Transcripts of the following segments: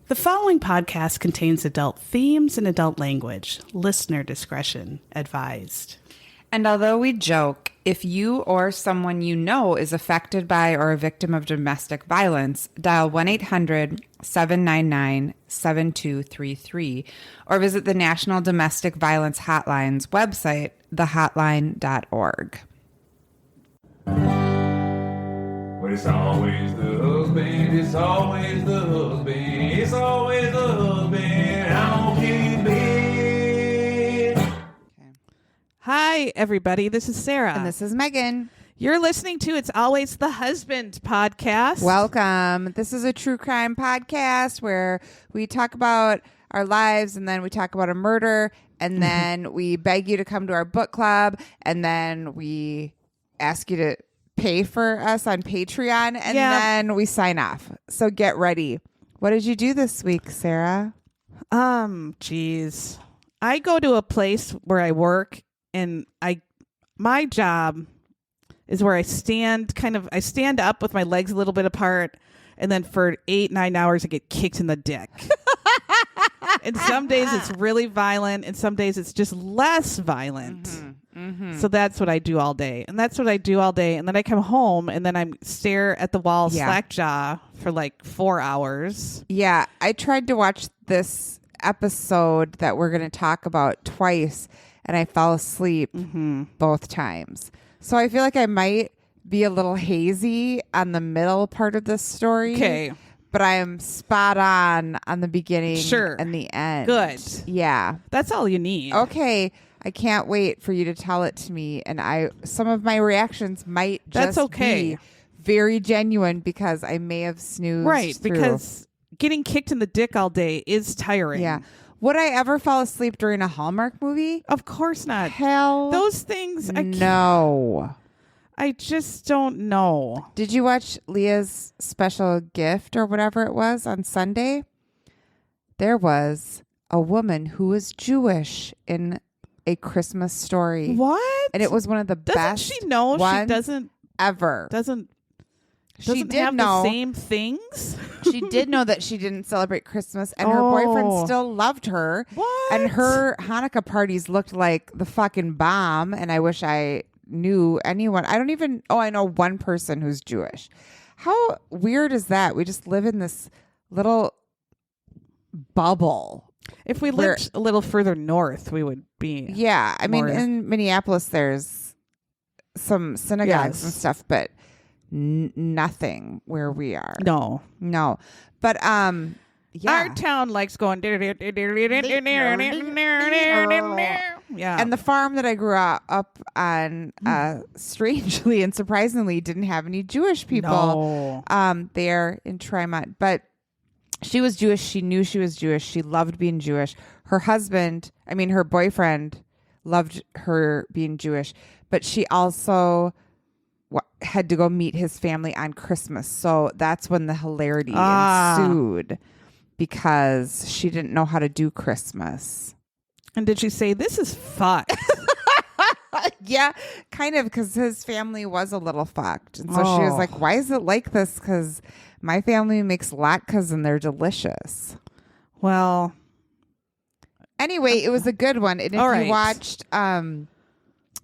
The following podcast contains adult themes and adult language. Listener discretion advised. And although we joke, if you or someone you know is affected by or a victim of domestic violence, dial 1-800-799-7233 or visit the National Domestic Violence Hotline's website, thehotline.org. But it's always the husband, it's always the husband, it's always the husband. I don't keep bed. Hi, everybody. This is Sarah. And this is Megan. You're listening to It's Always the Husband podcast. Welcome. This is a true crime podcast where we talk about our lives and then we talk about a murder and then we beg you to come to our book club and then we ask you to pay for us on Patreon and then we sign off. So get ready. What did you do this week, Sarah? Geez. I go to a place where I work and my job is where I stand up with my legs a little bit apart and then for 8-9 hours I get kicked in the dick. And some days it's really violent and some days it's just less violent. So that's what I do all day. And that's what I do all day. And then I come home and then I stare at the wall slack jaw for like 4 hours. Yeah, I tried to watch this episode that we're going to talk about twice and I fell asleep both times. So I feel like I might be a little hazy on the middle part of this story. Okay. But I am spot on the beginning and the end. Good. Yeah. That's all you need. Okay. I can't wait for you to tell it to me. And some of my reactions might just be very genuine because I may have snoozed Right, through. because getting kicked in the dick all day is tiring. Yeah. Would I ever fall asleep during a Hallmark movie? Of course not. Hell Those things, no. I just don't know. Did you watch Leah's special gift or whatever it was on Sunday? There was a woman who was Jewish in A Christmas Story. What? And it was one of the best. Doesn't she know she doesn't ever she did have know the same things? She did know that she didn't celebrate Christmas and her boyfriend still loved her. What? And her Hanukkah parties looked like the fucking bomb. And I wish I knew anyone. I know one person who's Jewish. How weird is that? We just live in this little bubble. If we lived a little further north, we would be. Yeah. I mean, in Minneapolis, there's some synagogues and stuff, but nothing where we are. No. But, yeah. Our town likes going. Yeah. And the farm that I grew up on, strangely and surprisingly, didn't have any Jewish people there in Tremont. But she was Jewish. She knew she was Jewish. She loved being Jewish. Her boyfriend loved her being Jewish. But she also had to go meet his family on Christmas. So that's when the hilarity ensued because she didn't know how to do Christmas. And did she say, this is fucked? Yeah, kind of, because his family was a little fucked. And so she was like, why is it like this? Because my family makes latkes and they're delicious. Well. Anyway, it was a good one. And if you watched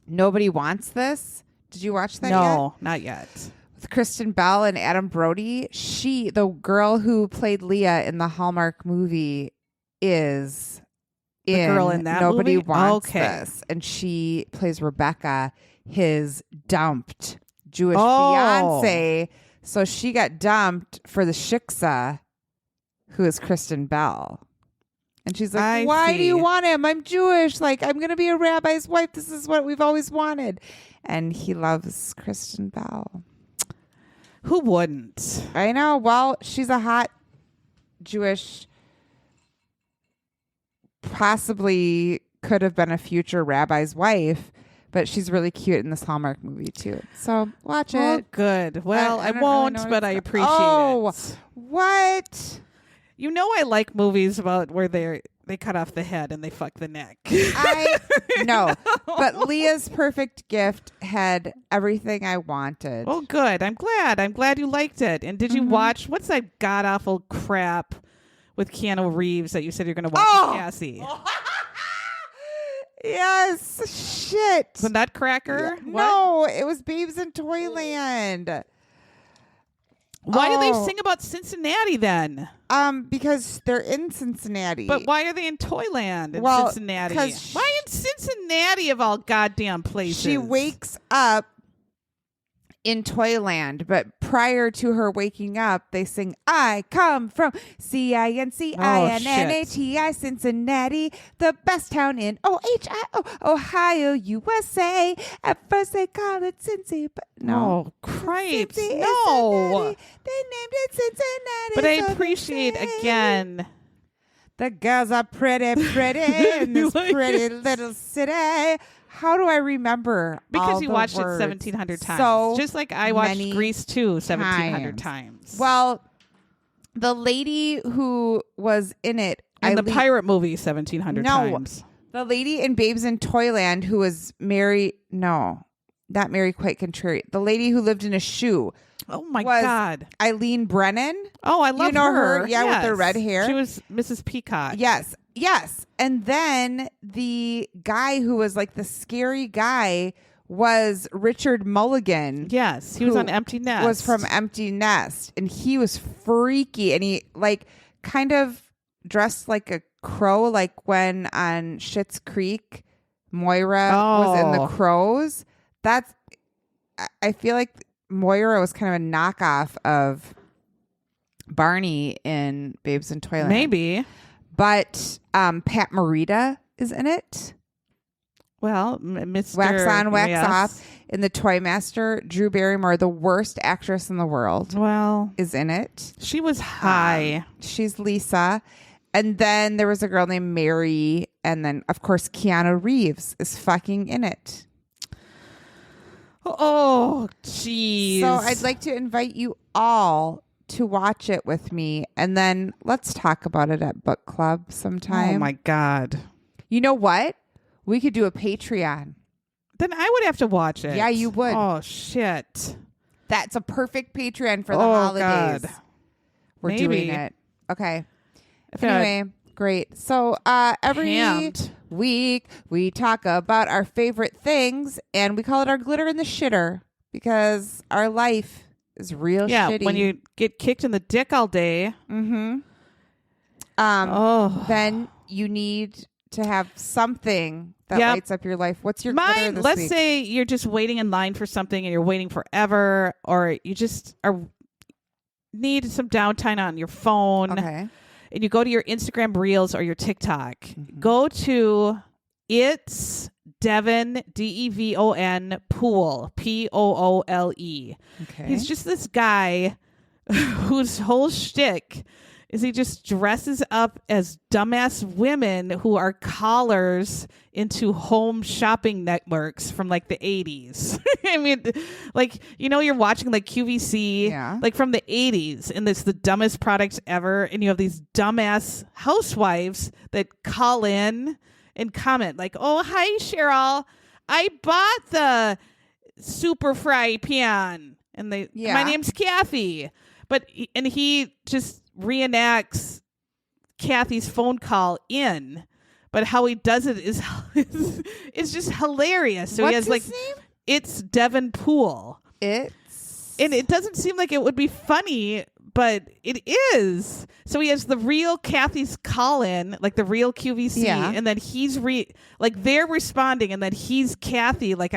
Nobody Wants This, did you watch that yet? No, not yet. With Kristen Bell and Adam Brody, the girl who played Leah in the Hallmark movie is the girl in that Nobody movie? Wants This. And she plays Rebecca, his dumped Jewish fiance. So she got dumped for the shiksa, who is Kristen Bell. And she's like, why do you want him? I'm Jewish. Like, I'm going to be a rabbi's wife. This is what we've always wanted. And he loves Kristen Bell. Who wouldn't? I know. Well, she's a hot Jewish, possibly could have been a future rabbi's wife, but she's really cute in this Hallmark movie too. So watch it. Oh, good. Well, I won't, really but I appreciate it. What? You know I like movies about where they cut off the head and they fuck the neck. I know. But Leah's Perfect Gift had everything I wanted. Oh, good. I'm glad you liked it. And did you watch, what's that god-awful crap with Keanu Reeves that you said you're going to watch with Cassie. Yes. Shit. The Nutcracker? Yeah. No, it was Babes in Toyland. Why do they sing about Cincinnati then? Because they're in Cincinnati. But why are they in Toyland in Cincinnati? Why in Cincinnati of all goddamn places? She wakes up in Toyland, but prior to her waking up, they sing "I come from Cincinnati, Cincinnati, the best town in Ohio, Ohio, USA. At first they call it Cincy, but no, cripes, Cincy, no. They named it Cincinnati. But I appreciate again. The girls are pretty in this pretty little city. How do I remember? Because all you the watched words? it 1,700 times. So just like I watched many Grease too 1,700 times. Well, the lady who was in it. And the pirate movie 1,700 times. The lady in Babes in Toyland who was Mary. No, not Mary Quite Contrary. The lady who lived in a shoe. Oh my God. Eileen Brennan. Oh, I love her. Yeah, yes. with the red hair. She was Mrs. Peacock. Yes. And then the guy who was like the scary guy was Richard Mulligan. Yes, he was on Empty Nest. Was from Empty Nest. And he was freaky. And he like kind of dressed like a crow, like when on Schitt's Creek, Moira was in the Crows. I feel like Moira was kind of a knockoff of Barney in Babes in Toyland. Maybe. But Pat Morita is in it. Well, Mr. Wax on, wax off. In The Toy Master, Drew Barrymore, the worst actress in the world, is in it. She was high. She's Lisa. And then there was a girl named Mary. And then, of course, Keanu Reeves is fucking in it. Oh, jeez. So I'd like to invite you all to watch it with me, and then let's talk about it at book club sometime. Oh my God. You know what? We could do a Patreon. Then I would have to watch it. Yeah, you would. Oh, shit. That's a perfect Patreon for the holidays. God. We're doing it. Okay. Anyway, great. So every week we talk about our favorite things, and we call it our glitter in the shitter because our life is real shitty. When you get kicked in the dick all day. Mm-hmm. Then you need to have something that lights up your life. What's your glitter this let's week? say you're just waiting in line for something and you're waiting forever, or you just need some downtime on your phone. Okay. And you go to your Instagram Reels or your TikTok. Mm-hmm. Go to It's Devon, Devon, Poole, Poole. Okay. He's just this guy whose whole shtick is he just dresses up as dumbass women who are callers into home shopping networks from like the 80s. I mean, like, you know, you're watching like QVC, like from the 80s, and it's the dumbest product ever. And you have these dumbass housewives that call in and comment like, oh, hi, Cheryl. I bought the super fry pan. And my name's Kathy. And he just reenacts Kathy's phone call in. But how he does it is just hilarious. So What's he has like his name? It's Devon Poole. And it doesn't seem like it would be funny, but it is. So he has the real Kathy's call in, like the real QVC, and then he's they're responding, and then he's Kathy, like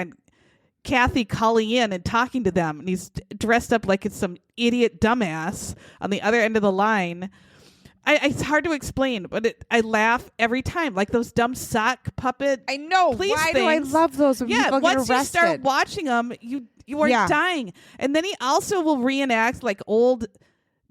Kathy calling in and talking to them, and he's dressed up like it's some idiot dumbass on the other end of the line. It's hard to explain, but I laugh every time, like those dumb sock puppet. I know. Why do I love those when people get arrested? Once you start watching them, you are dying. And then he also will reenact like old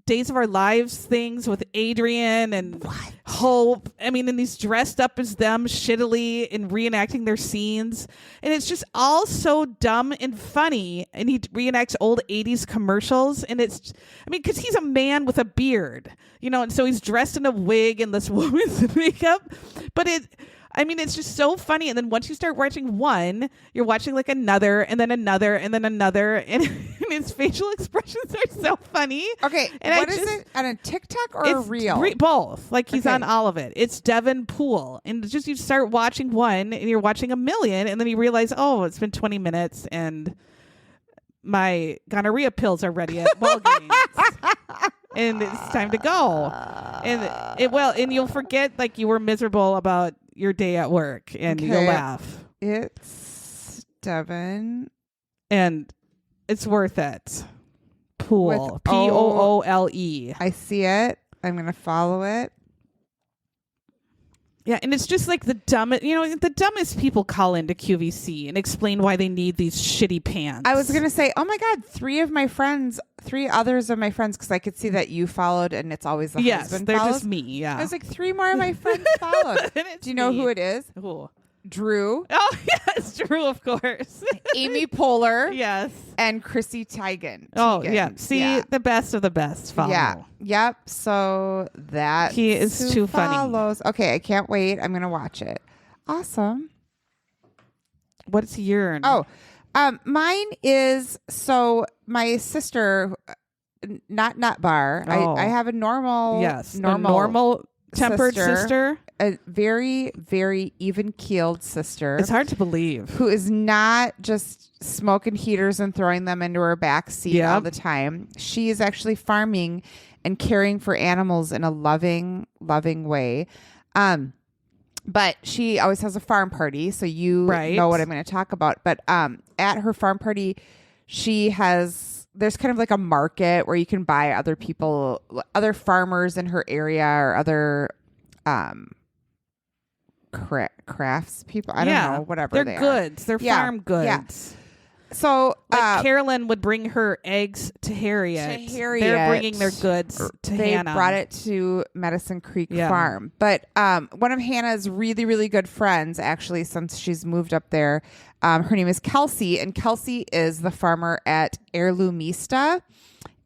Days of Our Lives things with Adrian and Hope. I mean, and he's dressed up as them shittily and reenacting their scenes. And it's just all so dumb and funny. And he reenacts old 80s commercials. And because he's a man with a beard. and so he's dressed in a wig and this woman's makeup. But it's just so funny. And then once you start watching one, you're watching like another and then another and then another. And his facial expressions are so funny. Okay. And what is it? On a TikTok or a reel? Both. Like he's on all of it. It's Devin Poole. And just you start watching one and you're watching a million. And then you realize, it's been 20 minutes and my gonorrhea pills are ready at Walgreens. And it's time to go. And you'll forget like you were miserable about your day at work and you'll laugh. It's Devin. And it's worth it. Poole. Poole. I see it. I'm going to follow it. Yeah, and it's just like the dumbest people call into QVC and explain why they need these shitty pants. I was going to say, oh my God, three others of my friends, because I could see that you followed and it's always the husband they're follows. just me, yeah. I was like, 3 more of my friends followed. Do you know who it is? Who? Drew. Oh, yes, Drew, of course. Amy Poehler. Yes. And Chrissy Teigen. Oh, yeah. See, the best of the best follow. Yeah. Yep. So that he is too follows. funny. Okay, I can't wait. I'm going to watch it. Awesome. What's your? Oh, mine is, so my sister, not nut bar. I have a normal. Yes. Normal tempered sister. A very, very even-keeled sister. It's hard to believe. Who is not just smoking heaters and throwing them into her back seat all the time. She is actually farming and caring for animals in a loving, loving way. But she always has a farm party, so you know what I'm going to talk about. But at her farm party, there's kind of like a market where you can buy other farmers in her area or other crafts people. I don't know, whatever they're goods. They're farm goods. Yeah. So Carolyn would bring her eggs to Harriet. They're bringing their goods to Hannah. They brought it to Medicine Creek Farm. But one of Hannah's really, really good friends, actually, since she's moved up there, her name is Kelsey. And Kelsey is the farmer at Heirloomista.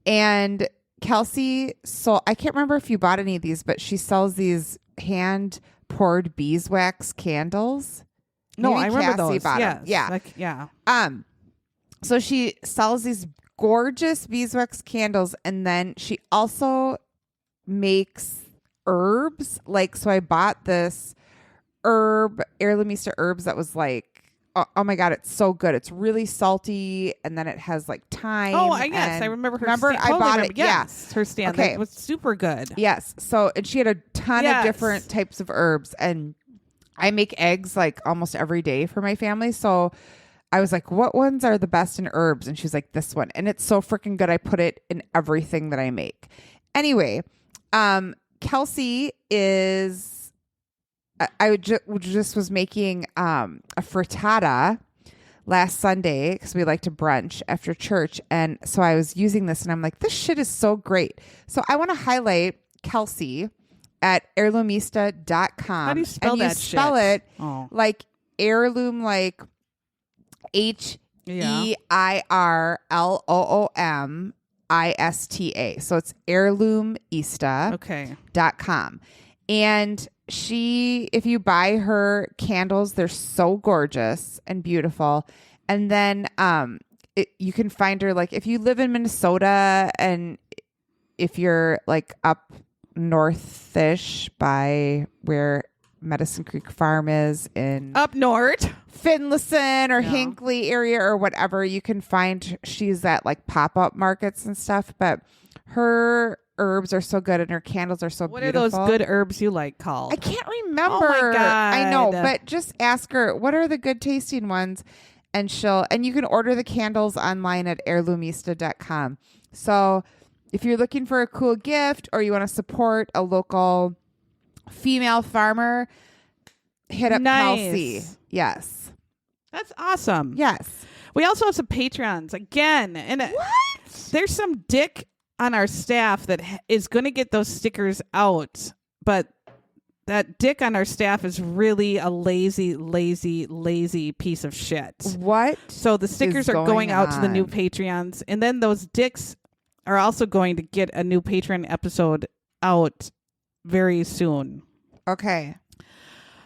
And Kelsey, so I can't remember if you bought any of these, but she sells these hand-poured beeswax candles. No, Maybe I remember Cassie those. bought them. Yeah. So she sells these gorgeous beeswax candles, and then she also makes herbs. So I bought this Heirloomista herbs that was like, oh my God, it's so good. It's really salty, and then it has like thyme. Oh, yes, I remember her. I bought it. Yes, her stand. Okay. It was super good. Yes. So, and she had a ton of different types of herbs, and I make eggs like almost every day for my family. So I was like, what ones are the best in herbs? And she's like, this one. And it's so freaking good. I put it in everything that I make. Anyway, Kelsey is, I just was making a frittata last Sunday because we like to brunch after church. And so I was using this and I'm like, this shit is so great. So I want to highlight Kelsey at heirloomista.com. How do you spell that shit? Spell it like heirloom, like HEIRLOOMISTA. So it's heirloomista.com. And if you buy her candles, they're so gorgeous and beautiful. And then you can find her, like, if you live in Minnesota and if you're like up north-ish by where Medicine Creek Farm is in up north, Finlayson or Hinckley area or whatever, you can find she's at like pop-up markets and stuff. But her herbs are so good and her candles are so beautiful. What are those good herbs you like called? I can't remember. Oh my God. I know, but just ask her what are the good tasting ones, and you can order the candles online at heirloomista.com. So if you're looking for a cool gift or you want to support a local female farmer, hit up Kelsey. Yes. That's awesome. Yes. We also have some Patreons again. And there's some dick on our staff that is going to get those stickers out. But that dick on our staff is really a lazy piece of shit. What? So the stickers are going out to the new Patreons. And then those dicks are also going to get a new Patreon episode out very soon. Okay.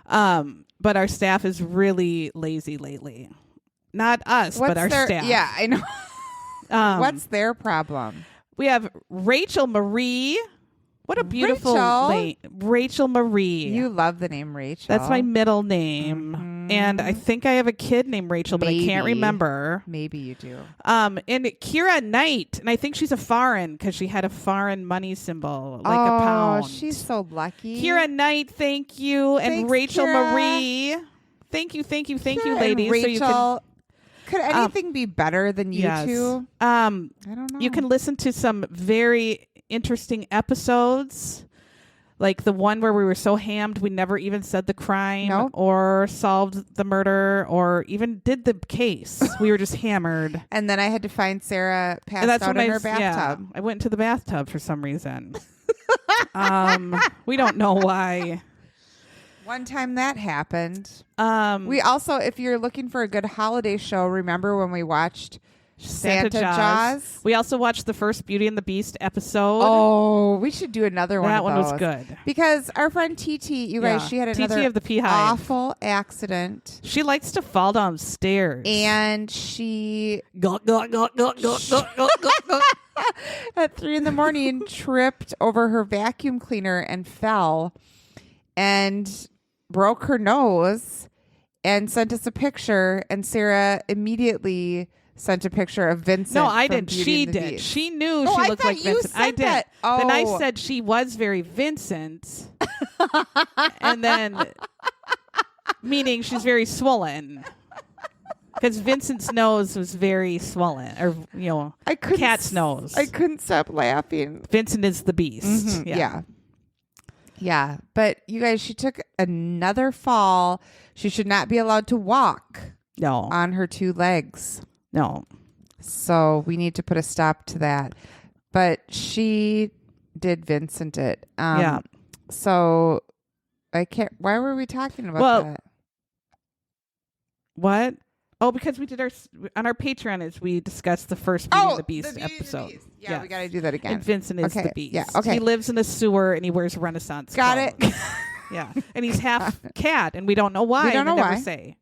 But our staff is really lazy lately. Not us, but our staff. Yeah, I know. What's their problem? We have Rachel Marie. What a beautiful name. Rachel Marie. You love the name Rachel. That's my middle name. Mm-hmm. And I think I have a kid named Rachel, but I can't remember. Maybe you do. And Kira Knight, and I think she's a foreign because she had a foreign money symbol, like a pound. Oh, she's so lucky. Kira Knight, thank you. Thanks, and Rachel Kira. Marie. Thank you, Kira ladies. Rachel, so you can, could anything be better than you two? I don't know. You can listen to some very interesting episodes, like the one where we were so hammed we never even said the crime or solved the murder or even did the case. We were just hammered. And then I had to find Sarah passed out in her bathtub. Yeah, I went into the bathtub for some reason. We don't know why. One time that happened. We also, if you're looking for a good holiday show, remember when we watched Santa Jaws? We also watched the first Beauty and the Beast episode. Oh, we should do another one. That one was good. Because our friend TT, you guys, she had another of the Pea Hive. Awful accident. She likes to fall down stairs. And she at 3 a.m. tripped over her vacuum cleaner and fell and broke her nose and sent us a picture. And Sarah immediately sent a picture of Vincent. No, I didn't. Beauty She and the did. Beast. She knew she looked like Vincent. I did. Oh. Then I said she was very Vincent. And then, meaning she's very swollen. Because Vincent's nose was very swollen. Or, cat's nose. I couldn't stop laughing. Vincent is the beast. Mm-hmm. Yeah. But you guys, she took another fall. She should not be allowed to walk. No. On her 2 legs. No. So we need to put a stop to that. But she did Vincent it. Yeah. So I can't. Why were we talking about that? What? Oh, because we did on our Patreon we discussed the first Beauty and the Beast episode. Yeah, we got to do that again. And Vincent is the Beast. Yeah, okay. He lives in a sewer and he wears Renaissance Got clothes. it. Yeah. And he's half cat and we don't know why. We don't know never why. Say.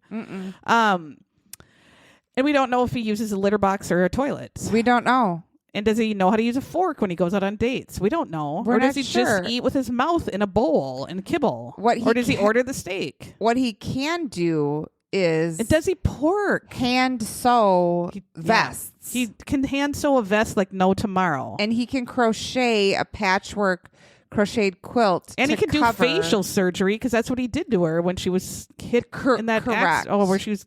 And we don't know if he uses a litter box or a toilet. We don't know. And does he know how to use a fork when he goes out on dates? We don't know. Or does he just eat with his mouth in a bowl and kibble? Or does he order the steak? What he can do is... And does he pork? Hand sew vests. He can hand sew a vest like no tomorrow. And he can crochet a patchwork crocheted quilt. And he can do facial surgery because that's what he did to her when she was hit in that accident. Where she was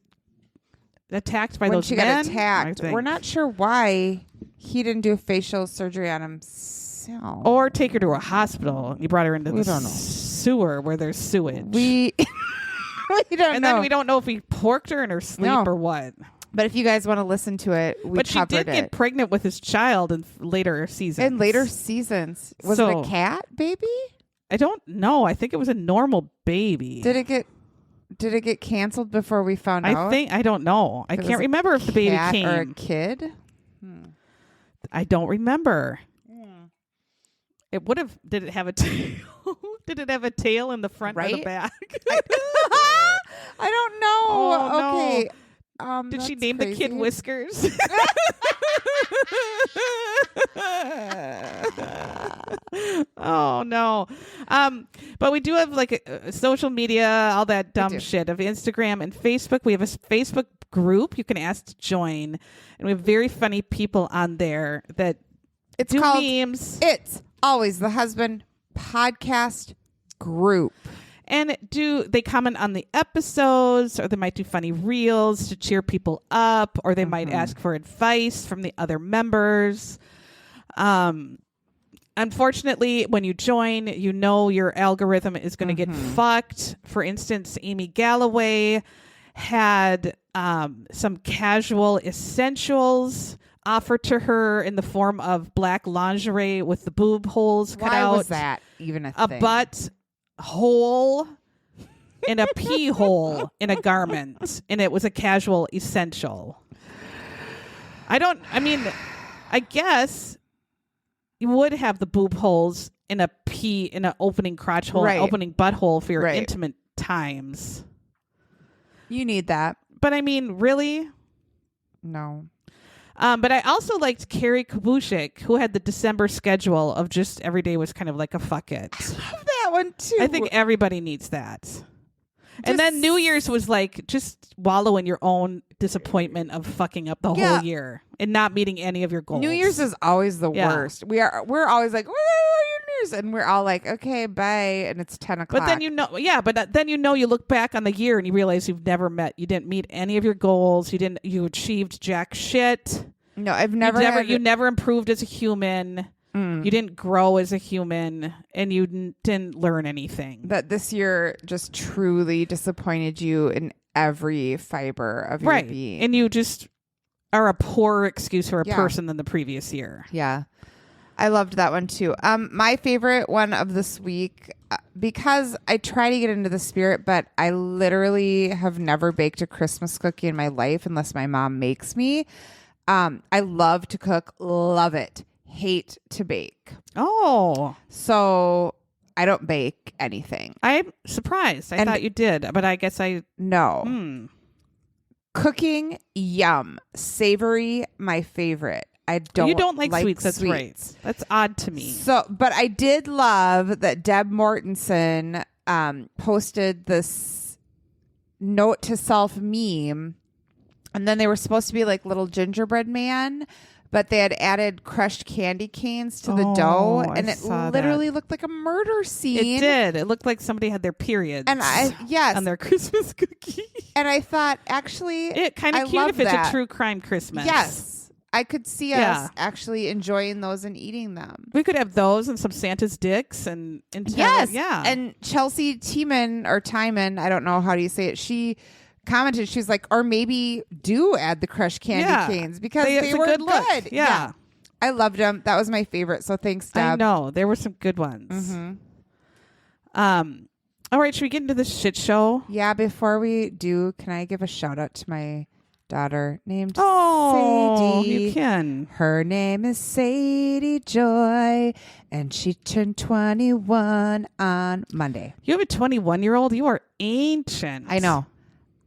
attacked by those men. When she got attacked. We're not sure why he didn't do facial surgery on himself. Or take her to a hospital. He brought her into the sewer where there's sewage. We don't know. And then we don't know if he porked her in her sleep or what. But if you guys want to listen to it, but she did get pregnant with his child in later seasons. In later seasons. Was it a cat baby? I don't know. I think it was a normal baby. Did it get canceled before we found out? I don't know. I can't remember if the baby came. Or a kid? I don't remember. It would have. Did it have a tail? Did it have a tail in the front or the back? I don't know. Oh, okay. No. Did she name the kid Whiskers? Oh no. But we do have like a social media, all that dumb shit of Instagram and Facebook. We have a Facebook group you can ask to join, and we have very funny people on there that do memes. It's Always the Husband podcast group. And they comment on the episodes, or they might do funny reels to cheer people up, or they might ask for advice from the other members. Unfortunately, when you join, your algorithm is going to get fucked. For instance, Amy Galloway had some casual essentials offered to her in the form of black lingerie with the boob holes cut out. Why was that even a thing? A butt hole and a pee hole in a garment, and it was a casual essential. I guess you would have the boob holes in an opening crotch hole, Right. an opening butthole for your Right. intimate times. You need that. But I mean, really? No. But I also liked Carrie Kabushik, who had the December schedule of just every day was kind of like a fuck it. I love that one too. I think everybody needs that. And then New Year's was like just wallow in your own disappointment of fucking up the whole year and not meeting any of your goals. New Year's is always the worst. We're always like, New Year's, and we're all like, okay, bye, and it's 10 o'clock. But then you look back on the year and you realize you didn't meet any of your goals. You achieved jack shit. No, I've never. You never improved as a human. You didn't grow as a human, and you didn't learn anything. That this year just truly disappointed you in every fiber of your being. And you just are a poorer excuse for a person than the previous year. Yeah. I loved that one too. My favorite one of this week, because I try to get into the spirit, but I literally have never baked a Christmas cookie in my life unless my mom makes me. I love to cook, love it. Hate to bake. Oh. So I don't bake anything. I'm surprised. I thought you did, but I guess No. Cooking, yum. Savory, my favorite. You don't like sweets. That's right. That's odd to me. So, but I did love that Deb Mortensen posted this note to self meme, and then they were supposed to be like little gingerbread man, but they had added crushed candy canes to the dough, and it literally looked like a murder scene. It did. It looked like somebody had their periods. And on their Christmas cookie. And I thought, actually, it kind of cute if it's a true crime Christmas. Yes. I could see us actually enjoying those and eating them. We could have those and some Santa's dicks and yes, yeah. And Chelsea Tiemann or Timon, I don't know how do you say it. She commented, she's like, or maybe do add the crushed candy canes because they were good. Yeah. I loved them. That was my favorite. So thanks, Deb. I know there were some good ones. Mm-hmm. All right, should we get into this shit show? Yeah. Before we do, can I give a shout out to my daughter named Sadie? You can. Her name is Sadie Joy, and she turned 21 on Monday. You have a 21-year-old? You are ancient. I know.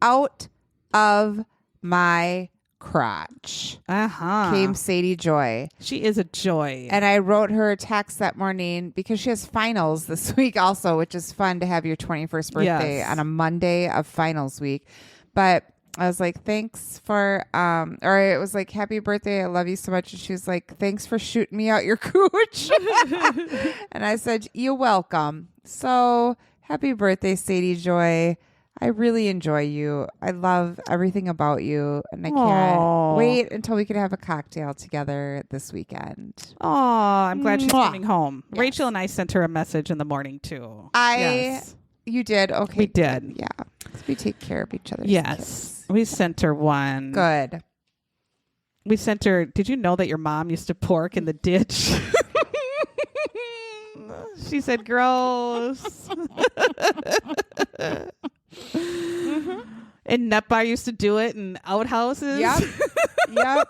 Out of my crotch came Sadie Joy. She is a joy. And I wrote her a text that morning because she has finals this week also, which is fun to have your 21st birthday on a Monday of finals week. But I was like, thanks for, or it was like, happy birthday. I love you so much. And she was like, thanks for shooting me out your cooch. And I said, you're welcome. So happy birthday, Sadie Joy. I really enjoy you. I love everything about you. And I can't wait until we can have a cocktail together this weekend. Oh, I'm glad she's coming home. Yes. Rachel and I sent her a message in the morning too. You did? Okay. We did. Yeah. We take care of each other. Yes. Kids. We sent her one. Good. We sent her, did you know that your mom used to pork in the ditch? She said, gross. And Nutbar used to do it in outhouses. Yep.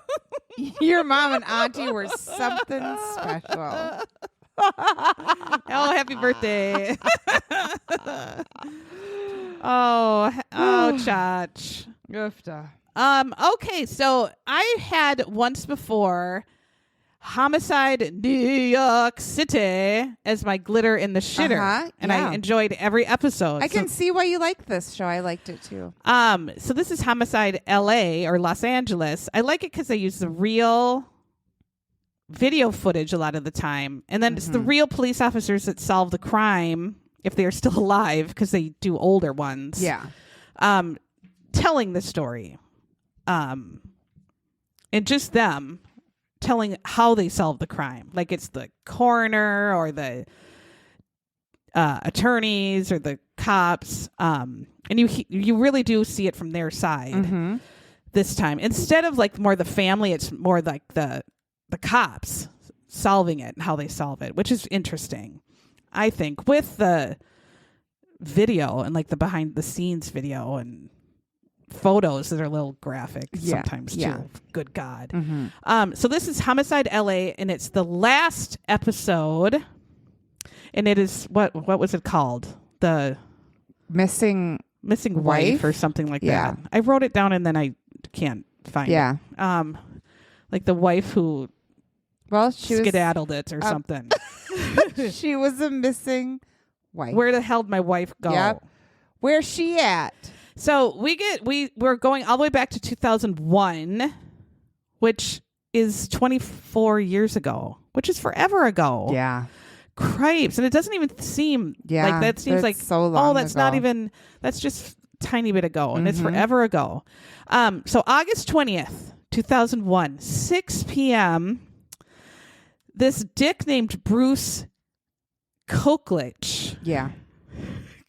Your mom and auntie were something special. Oh, happy birthday. Oh, Chach. Okay, so I had once before Homicide New York City as my glitter in the shitter. And I enjoyed every episode. I can see why you like this show. I liked it too. So this is Homicide LA or Los Angeles. I like it because they use the real video footage a lot of the time. And then it's the real police officers that solve the crime if they are still alive because they do older ones. Yeah. Telling the story. And just them telling how they solve the crime. Like it's the coroner or the attorneys or the cops. And you really do see it from their side this time. Instead of like more the family, it's more like the cops solving it and how they solve it, which is interesting. I think with the video and like the behind the scenes video and photos that are a little graphic sometimes too. Yeah. Good God. So this is Homicide LA and it's the last episode And it is, what was it called? The Missing wife or something like that. I wrote it down and then I can't find it. Like the wife who she skedaddled it or something. She was a missing wife. Where the hell did my wife go? Yep. Where's she at? So we're going all the way back to 2001, which is 24 years ago, which is forever ago. Yeah. Cripes. And it doesn't even seem like that. Seems like so long that's ago. not even, that's just a tiny bit ago. And it's forever ago. So August 20th, 2001, 6 p.m., this dick named Bruch Koklich. Yeah.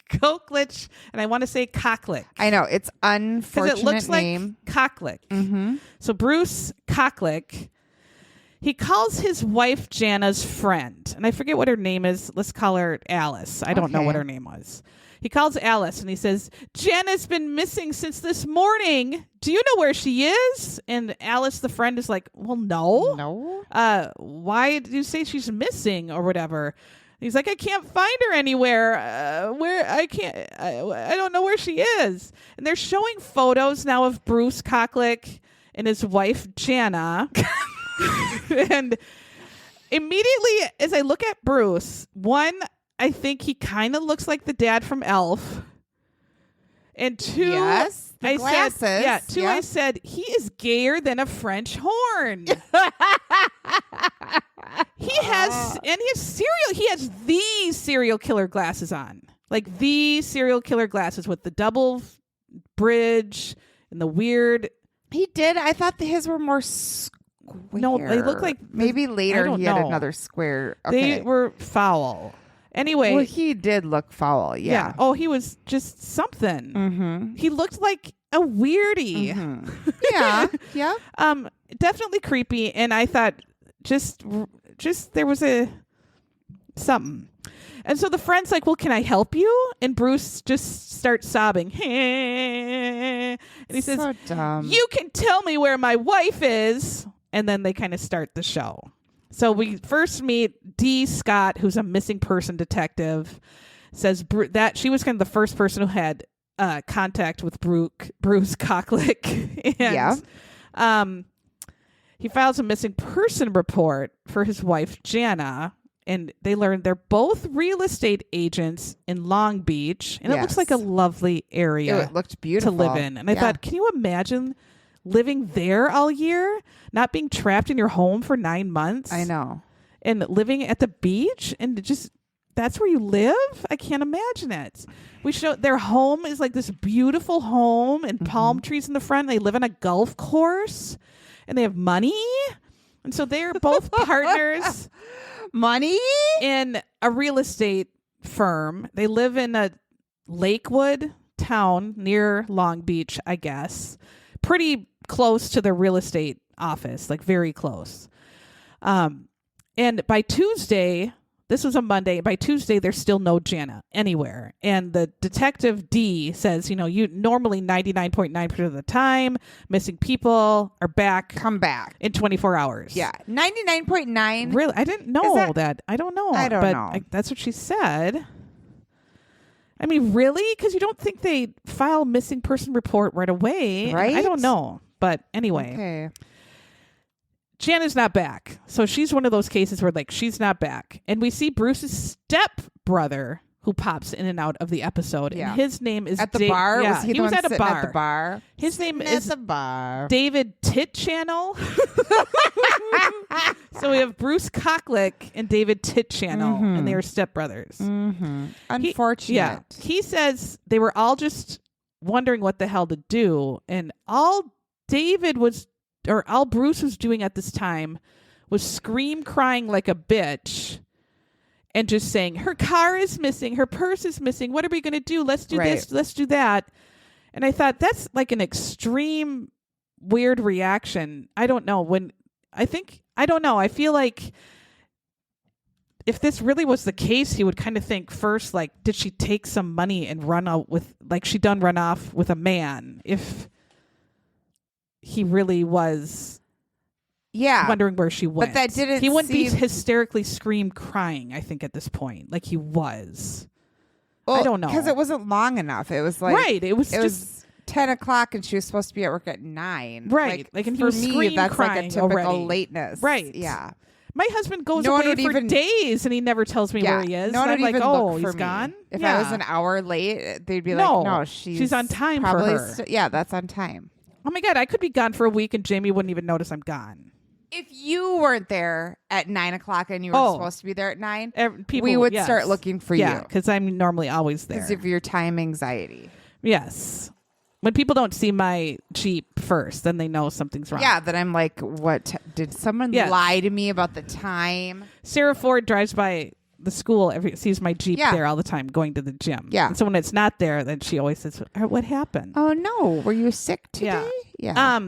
Koklich, and I want to say Koklich. I know. It's unfortunate because it looks name. like Koklich. So Bruch Koklich, he calls his wife Jana's friend, and I forget what her name is. Let's call her Alice. I don't know what her name was. He calls Alice, and he says, Jana's been missing since this morning. Do you know where she is? And Alice, the friend, is like, well, no. No. Why did you say she's missing or whatever? He's like, I can't find her anywhere. I don't know where she is. And they're showing photos now of Bruch Koklich and his wife, Jana. And immediately as I look at Bruch, one, I think he kind of looks like the dad from Elf. And two, the glasses. I said, he is gayer than a French horn. He has the serial killer glasses on. Like the serial killer glasses with the double bridge and the weird. He did. I thought his were more square. No, they look like maybe later he had another square. Okay. They were foul. Anyway. Well, he did look foul. Yeah. Oh, he was just something. He looked like a weirdie. Yeah. Yeah. Definitely creepy. And I thought just there was something. And so the friend's like, well, can I help you? And Bruch just starts sobbing. And he says, so dumb. You can tell me where my wife is. And then they kind of start the show. So we first meet Dee Scott, who's a missing person detective, says that she was kind of the first person who had contact with Bruch Koklich. And he files a missing person report for his wife, Jana, and they learn they're both real estate agents in Long Beach. And it looks like a lovely area it looked beautiful to live in. And I thought, can you imagine living there all year, not being trapped in your home for 9 months? I know. And living at the beach and just that's where you live? I can't imagine it. We show their home is like this beautiful home and palm trees in the front. They live on a golf course and they have money. And so they're both partners. Money? In a real estate firm. They live in a Lakewood town near Long Beach, I guess. Pretty close to the real estate office, like very close. And by Tuesday, this was a Monday, by Tuesday, there's still no Jana anywhere. And the detective D says, you normally 99.9% of the time, missing people are come back in 24 hours. Yeah. 99.9. Really? I didn't know that. I don't know. I don't know. That's what she said. I mean, really? Because you don't think they file missing person report right away. Right? I don't know. But anyway. Okay. Jana's not back. So she's one of those cases where she's not back. And we see Bruce's stepbrother who pops in and out of the episode. Yeah. And his name is at the bar? Yeah, was he was at a bar? At the bar. His name is at the bar. David Tit Channel. So we have Bruch Koklich and David Tit Channel, and they are stepbrothers. Unfortunate. He says they were all just wondering what the hell to do, and all Bruce was doing at this time was scream crying like a bitch and just saying, her car is missing, her purse is missing, what are we going to do? Let's do this, let's do that. And I thought that's like an extreme weird reaction. I don't know. I feel like if this really was the case, he would kind of think first, did she take some money and run out with, she done run off with a man? If he really was wondering where she went. But that didn't. He wouldn't be hysterically crying. I think at this point, like he was. Well, I don't know, because it wasn't long enough. It was like right. It was 10 o'clock, and she was supposed to be at work at 9. Right. Like, and for me, that's like a typical already. lateness. Right. Yeah. My husband goes away for days, and he never tells me where he is. No one would I'm even like, look for he's me. gone. If I was an hour late, they'd be like, no, she's on time for her. That's on time. Oh my God, I could be gone for a week, and Jamie wouldn't even notice I'm gone. If you weren't there at 9 o'clock and you were supposed to be there at 9, we would start looking for you. Yeah, because I'm normally always there. Because of your time anxiety. Yes. When people don't see my Jeep first, then they know something's wrong. Yeah, then I'm like, what? Did someone lie to me about the time? Sarah Ford drives by the school, sees my Jeep there all the time going to the gym. Yeah. And so when it's not there, then she always says, what happened? Oh, no. Were you sick today? Yeah.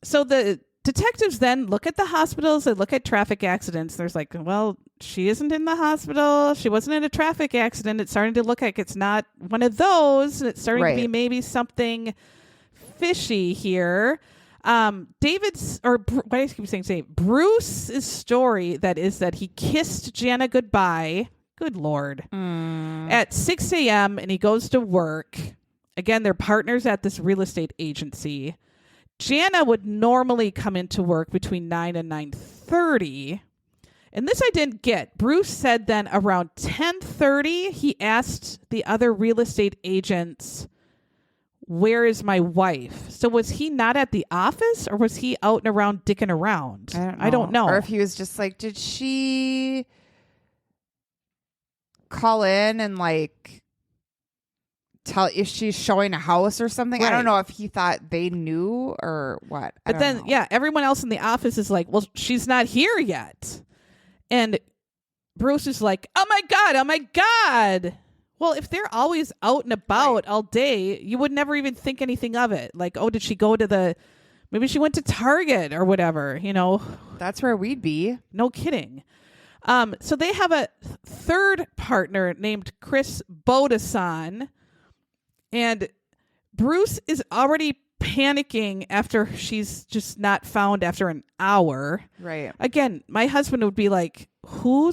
So the detectives then look at the hospitals and look at traffic accidents. There's like, well, she isn't in the hospital. She wasn't in a traffic accident. It's starting to look like it's not one of those. And it's starting to be maybe something fishy here. Bruce's story that he kissed Jana goodbye. Good Lord. At 6 a.m. and he goes to work. Again, they're partners at this real estate agency. Jana would normally come into work between 9 and 9:30. And this I didn't get. Bruce said then around 10:30, he asked the other real estate agents, where is my wife? So was he not at the office, or was he out and around dicking around? I don't know. Or if he was just like, did she call in and like tell if she's showing a house or something? Right. I don't know if he thought they knew or what. But then, everyone else in the office is like, well, she's not here yet. And Bruce is like, oh my God. Well, if they're always out and about all day, you would never even think anything of it. Like, oh, did she go to maybe she went to Target or whatever, That's where we'd be. No kidding. So they have a third partner named Chris Bodasan. And Bruce is already panicking after she's just not found after an hour. Right. Again, my husband would be like, who?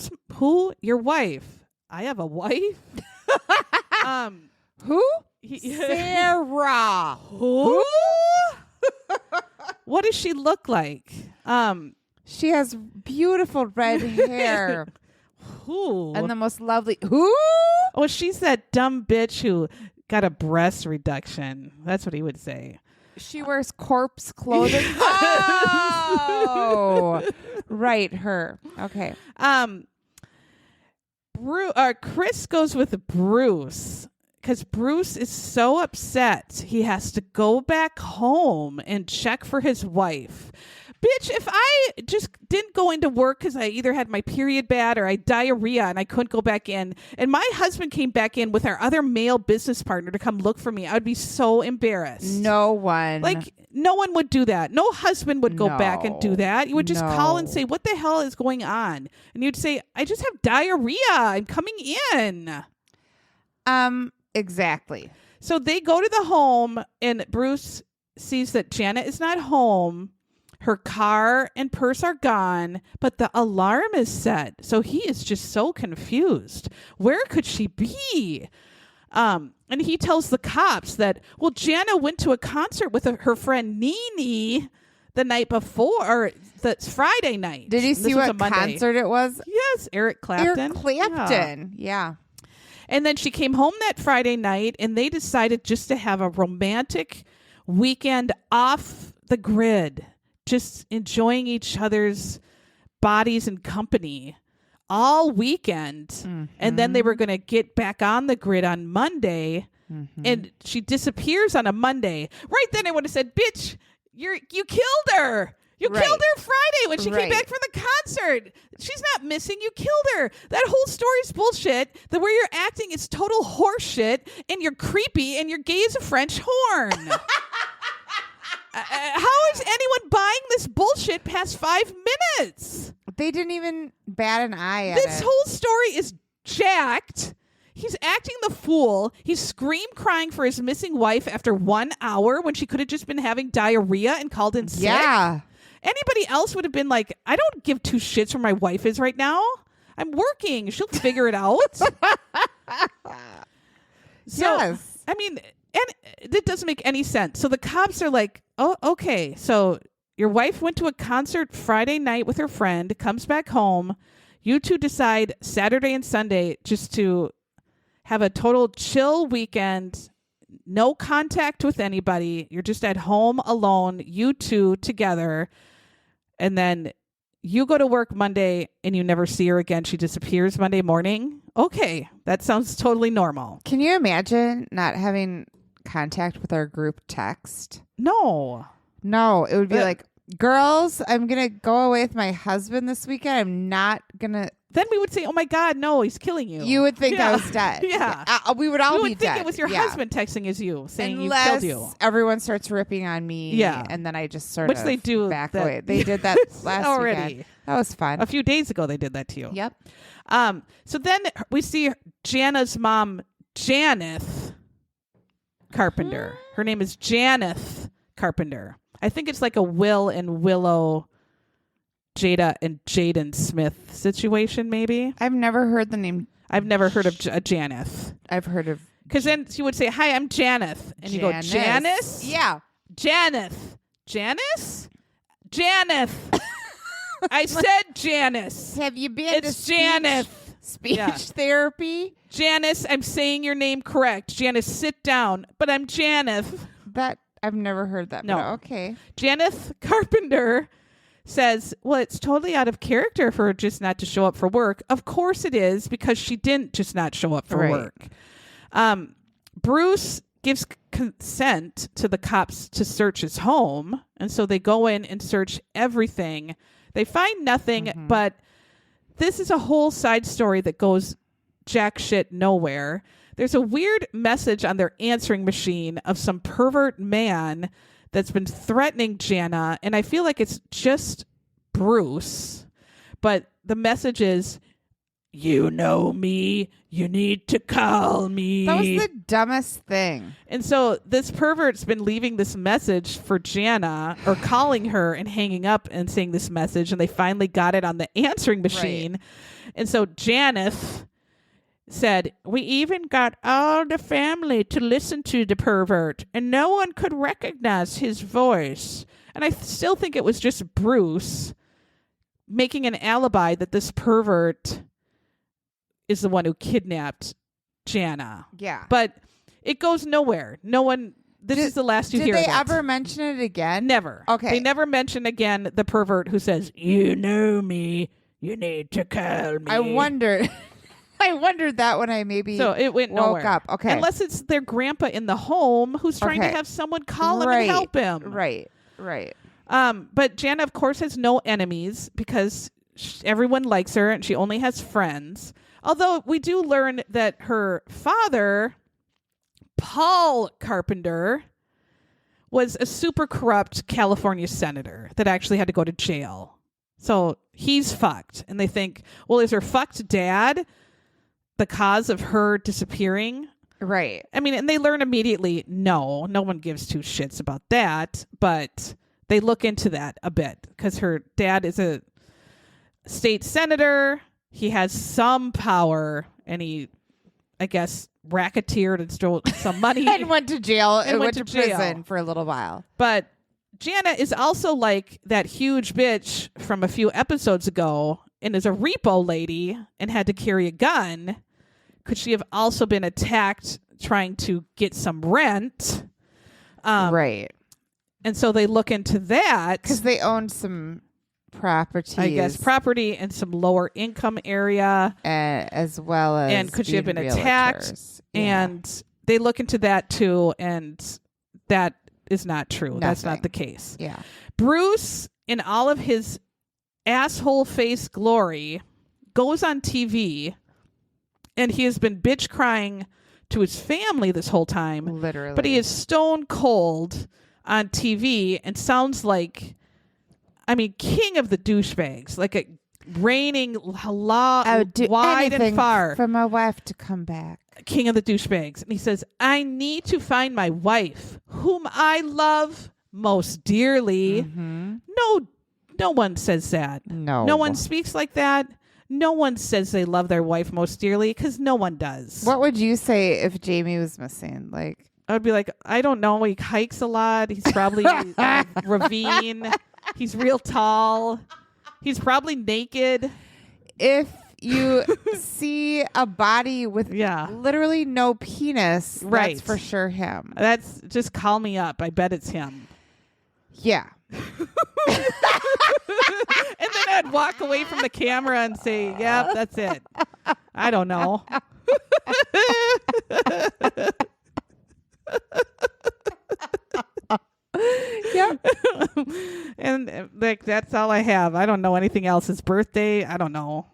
Your wife. I have a wife? Who? Sarah. Who? What does she look like? She has beautiful red hair. Who? And the most lovely. Who? Oh, she's that dumb bitch who got a breast reduction. That's what he would say. She wears corpse clothing. Oh, right, her. Okay. Chris goes with Bruce because Bruce is so upset he has to go back home and check for his wife. Bitch, if I just didn't go into work because I either had my period bad or I had diarrhea and I couldn't go back in, and my husband came back in with our other male business partner to come look for me, I would be so embarrassed. No one would do that. No husband would go back and do that. You would just call and say, what the hell is going on? And you'd say, I just have diarrhea. I'm coming in. Exactly. So they go to the home and Bruce sees that Jana is not home. Her car and purse are gone, but the alarm is set. So he is just so confused. Where could she be? And he tells the cops that, well, Jana went to a concert with her friend Nene the night before, or that's Friday night. Did you see what concert it was? Yes, Eric Clapton. Yeah. And then she came home that Friday night, and they decided just to have a romantic weekend off the grid. Just enjoying each other's bodies and company all weekend. Mm-hmm. And then they were going to get back on the grid on Monday. Mm-hmm. And she disappears on a Monday. Right then I would have said, bitch, you killed her. You killed her Friday when she came back from the concert. She's not missing. You killed her. That whole story's bullshit. The way you're acting is total horseshit. And you're creepy and you're gay as a French horn. How is anyone buying this bullshit past 5 minutes? They didn't even bat an eye at it. This whole story is jacked. He's acting the fool. He's crying for his missing wife after 1 hour when she could have just been having diarrhea and called in sick. Yeah. Anybody else would have been like, I don't give two shits where my wife is right now. I'm working. She'll figure it out. Yes. I mean, and it doesn't make any sense. So the cops are like, oh, okay. So your wife went to a concert Friday night with her friend, comes back home. You two decide Saturday and Sunday just to have a total chill weekend, no contact with anybody. You're just at home alone, you two together. And then you go to work Monday and you never see her again. She disappears Monday morning. Okay, that sounds totally normal. Can you imagine not having contact with our group text? No, it would be like, girls, I'm going to go away with my husband this weekend. I'm not going to. Then we would say, oh my God, no, he's killing you. You would think I was dead. Yeah. We would all we be would think dead. It was your husband texting as you, saying Unless you killed you. Everyone starts ripping on me. Yeah. And then I just sort Which of they do back that- away. They did that last already. weekend. That was fun. A few days ago, they did that to you. Yep. So then we see Jana's mom, Janeth Carpenter. Her name is Janeth Carpenter. I think it's like a Will and Willow, Jada and Jaden Smith situation, maybe. I've never heard the name. I've never heard of Janeth. I've heard of. Because then she would say, hi, I'm Janeth. And you go, Janice? Yeah. Janeth. Janice? Janeth. I said Janice. Have you been It's to Janeth. speech Yeah. therapy? Janice, I'm saying your name correct. Janice, sit down. But I'm Janeth. That I've never heard that. No. But okay. Janeth Carpenter says, well, it's totally out of character for her just not to show up for work. Of course it is, because she didn't just not show up for work. Bruce gives consent to the cops to search his home. And so they go in and search everything. They find nothing, but this is a whole side story that goes jack shit nowhere. There's a weird message on their answering machine of some pervert man that's been threatening Jana, and I feel like it's just Bruce, but the message is, you know me, you need to call me. That was the dumbest thing. And so this pervert's been leaving this message for Jana, or calling her and hanging up and saying this message, and they finally got it on the answering machine. Right. And so Janeth said, we even got all the family to listen to the pervert, and no one could recognize his voice. And I still think it was just Bruce making an alibi that this pervert is the one who kidnapped Jana. Yeah. But it goes nowhere. No one, this is the last you hear of it. Did they ever mention it again? Never. Okay. They never mention again the pervert who says, you know me, you need to call me. I wondered that when I maybe so it went woke nowhere. up. Okay. Unless it's their grandpa in the home who's trying to have someone call him and help him. Right. But Jana, of course, has no enemies because everyone likes her and she only has friends. Although we do learn that her father, Paul Carpenter, was a super corrupt California senator that actually had to go to jail. So he's fucked. And they think, well, is her fucked dad the cause of her disappearing? Right. I mean, and they learn immediately, no one gives two shits about that. But they look into that a bit because her dad is a state senator. He has some power, and he, I guess, racketeered and stole some money. And went to jail and went to jail. prison for a little while. But Jana is also like that huge bitch from a few episodes ago and is a repo lady and had to carry a gun. Could she have also been attacked trying to get some rent? Right. And so they look into that. Because they owned some properties. I guess property in some lower income area. As well as. And could she have been realtors. attacked? Yeah. And they look into that too. And that is not true. Nothing. That's not the case. Yeah. Bruce, in all of his asshole face glory, goes on TV and he has been bitch crying to his family this whole time. Literally. But he is stone cold on TV and sounds like, I mean, king of the douchebags, like a reigning wide and far for my wife to come back. King of the douchebags. And he says, I need to find my wife, whom I love most dearly. Mm-hmm. No No one says that. No. No one speaks like that. No one says they love their wife most dearly because no one does. What would you say if Jamie was missing? Like, I would be like, I don't know. He hikes a lot. He's probably in a ravine. He's real tall. He's probably naked. If you see a body with literally no penis, that's for sure him. That's just call me up. I bet it's him. Yeah. And then I'd walk away from the camera and say, yep, that's it. I don't know. Yep. And like that's all I have. I don't know anything else. His birthday, I don't know.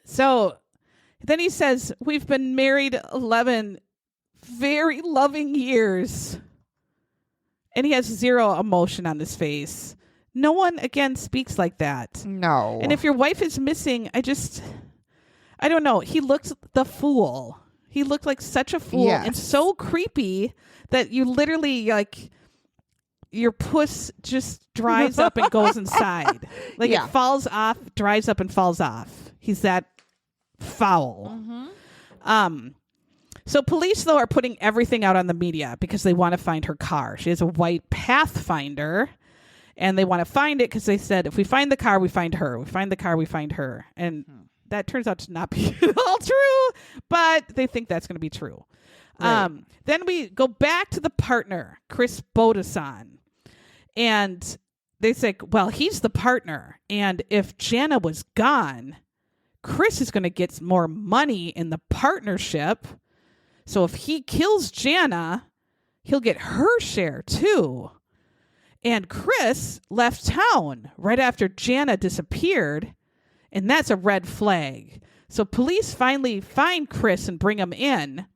So then he says, we've been married 11 very loving years. And he has zero emotion on his face. No one, again, speaks like that. No. And if your wife is missing, I don't know. He looked the fool. He looked like such a fool and so creepy that you literally, like, your puss just dries up and goes inside. Like it falls off, dries up and falls off. He's that foul. Mm-hmm. So police, though, are putting everything out on the media because they want to find her car. She has a white Pathfinder, and they want to find it because they said, if we find the car, we find her. We find the car, we find her. And that turns out to not be all true, but they think that's going to be true. Right. Then we go back to the partner, Chris Bodasan. And they say, well, he's the partner. And if Jana was gone, Chris is going to get more money in the partnership. So if he kills Jana, he'll get her share too. And Chris left town right after Jana disappeared. And that's a red flag. So police finally find Chris and bring him in.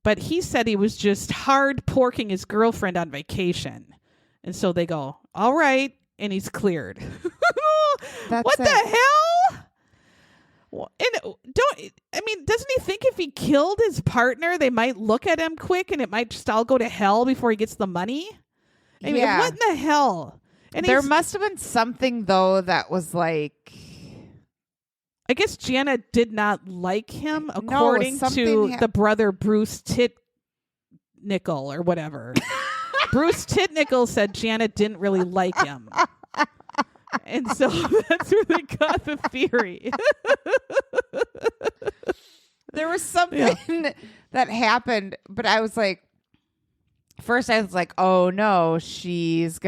But he said he was just hard porking his girlfriend on vacation. And so they go, all right. And he's cleared. What the hell? And doesn't he think if he killed his partner, they might look at him quick and it might just all go to hell before he gets the money? I mean, what in the hell? And there must have been something, though, that was like... I guess Jana did not like him, according to the brother Bruce Titnickle or whatever. Bruce Titnickle said Jana didn't really like him. And so that's where they got the theory. There was something that happened, but I was like, first I was like, oh no, she was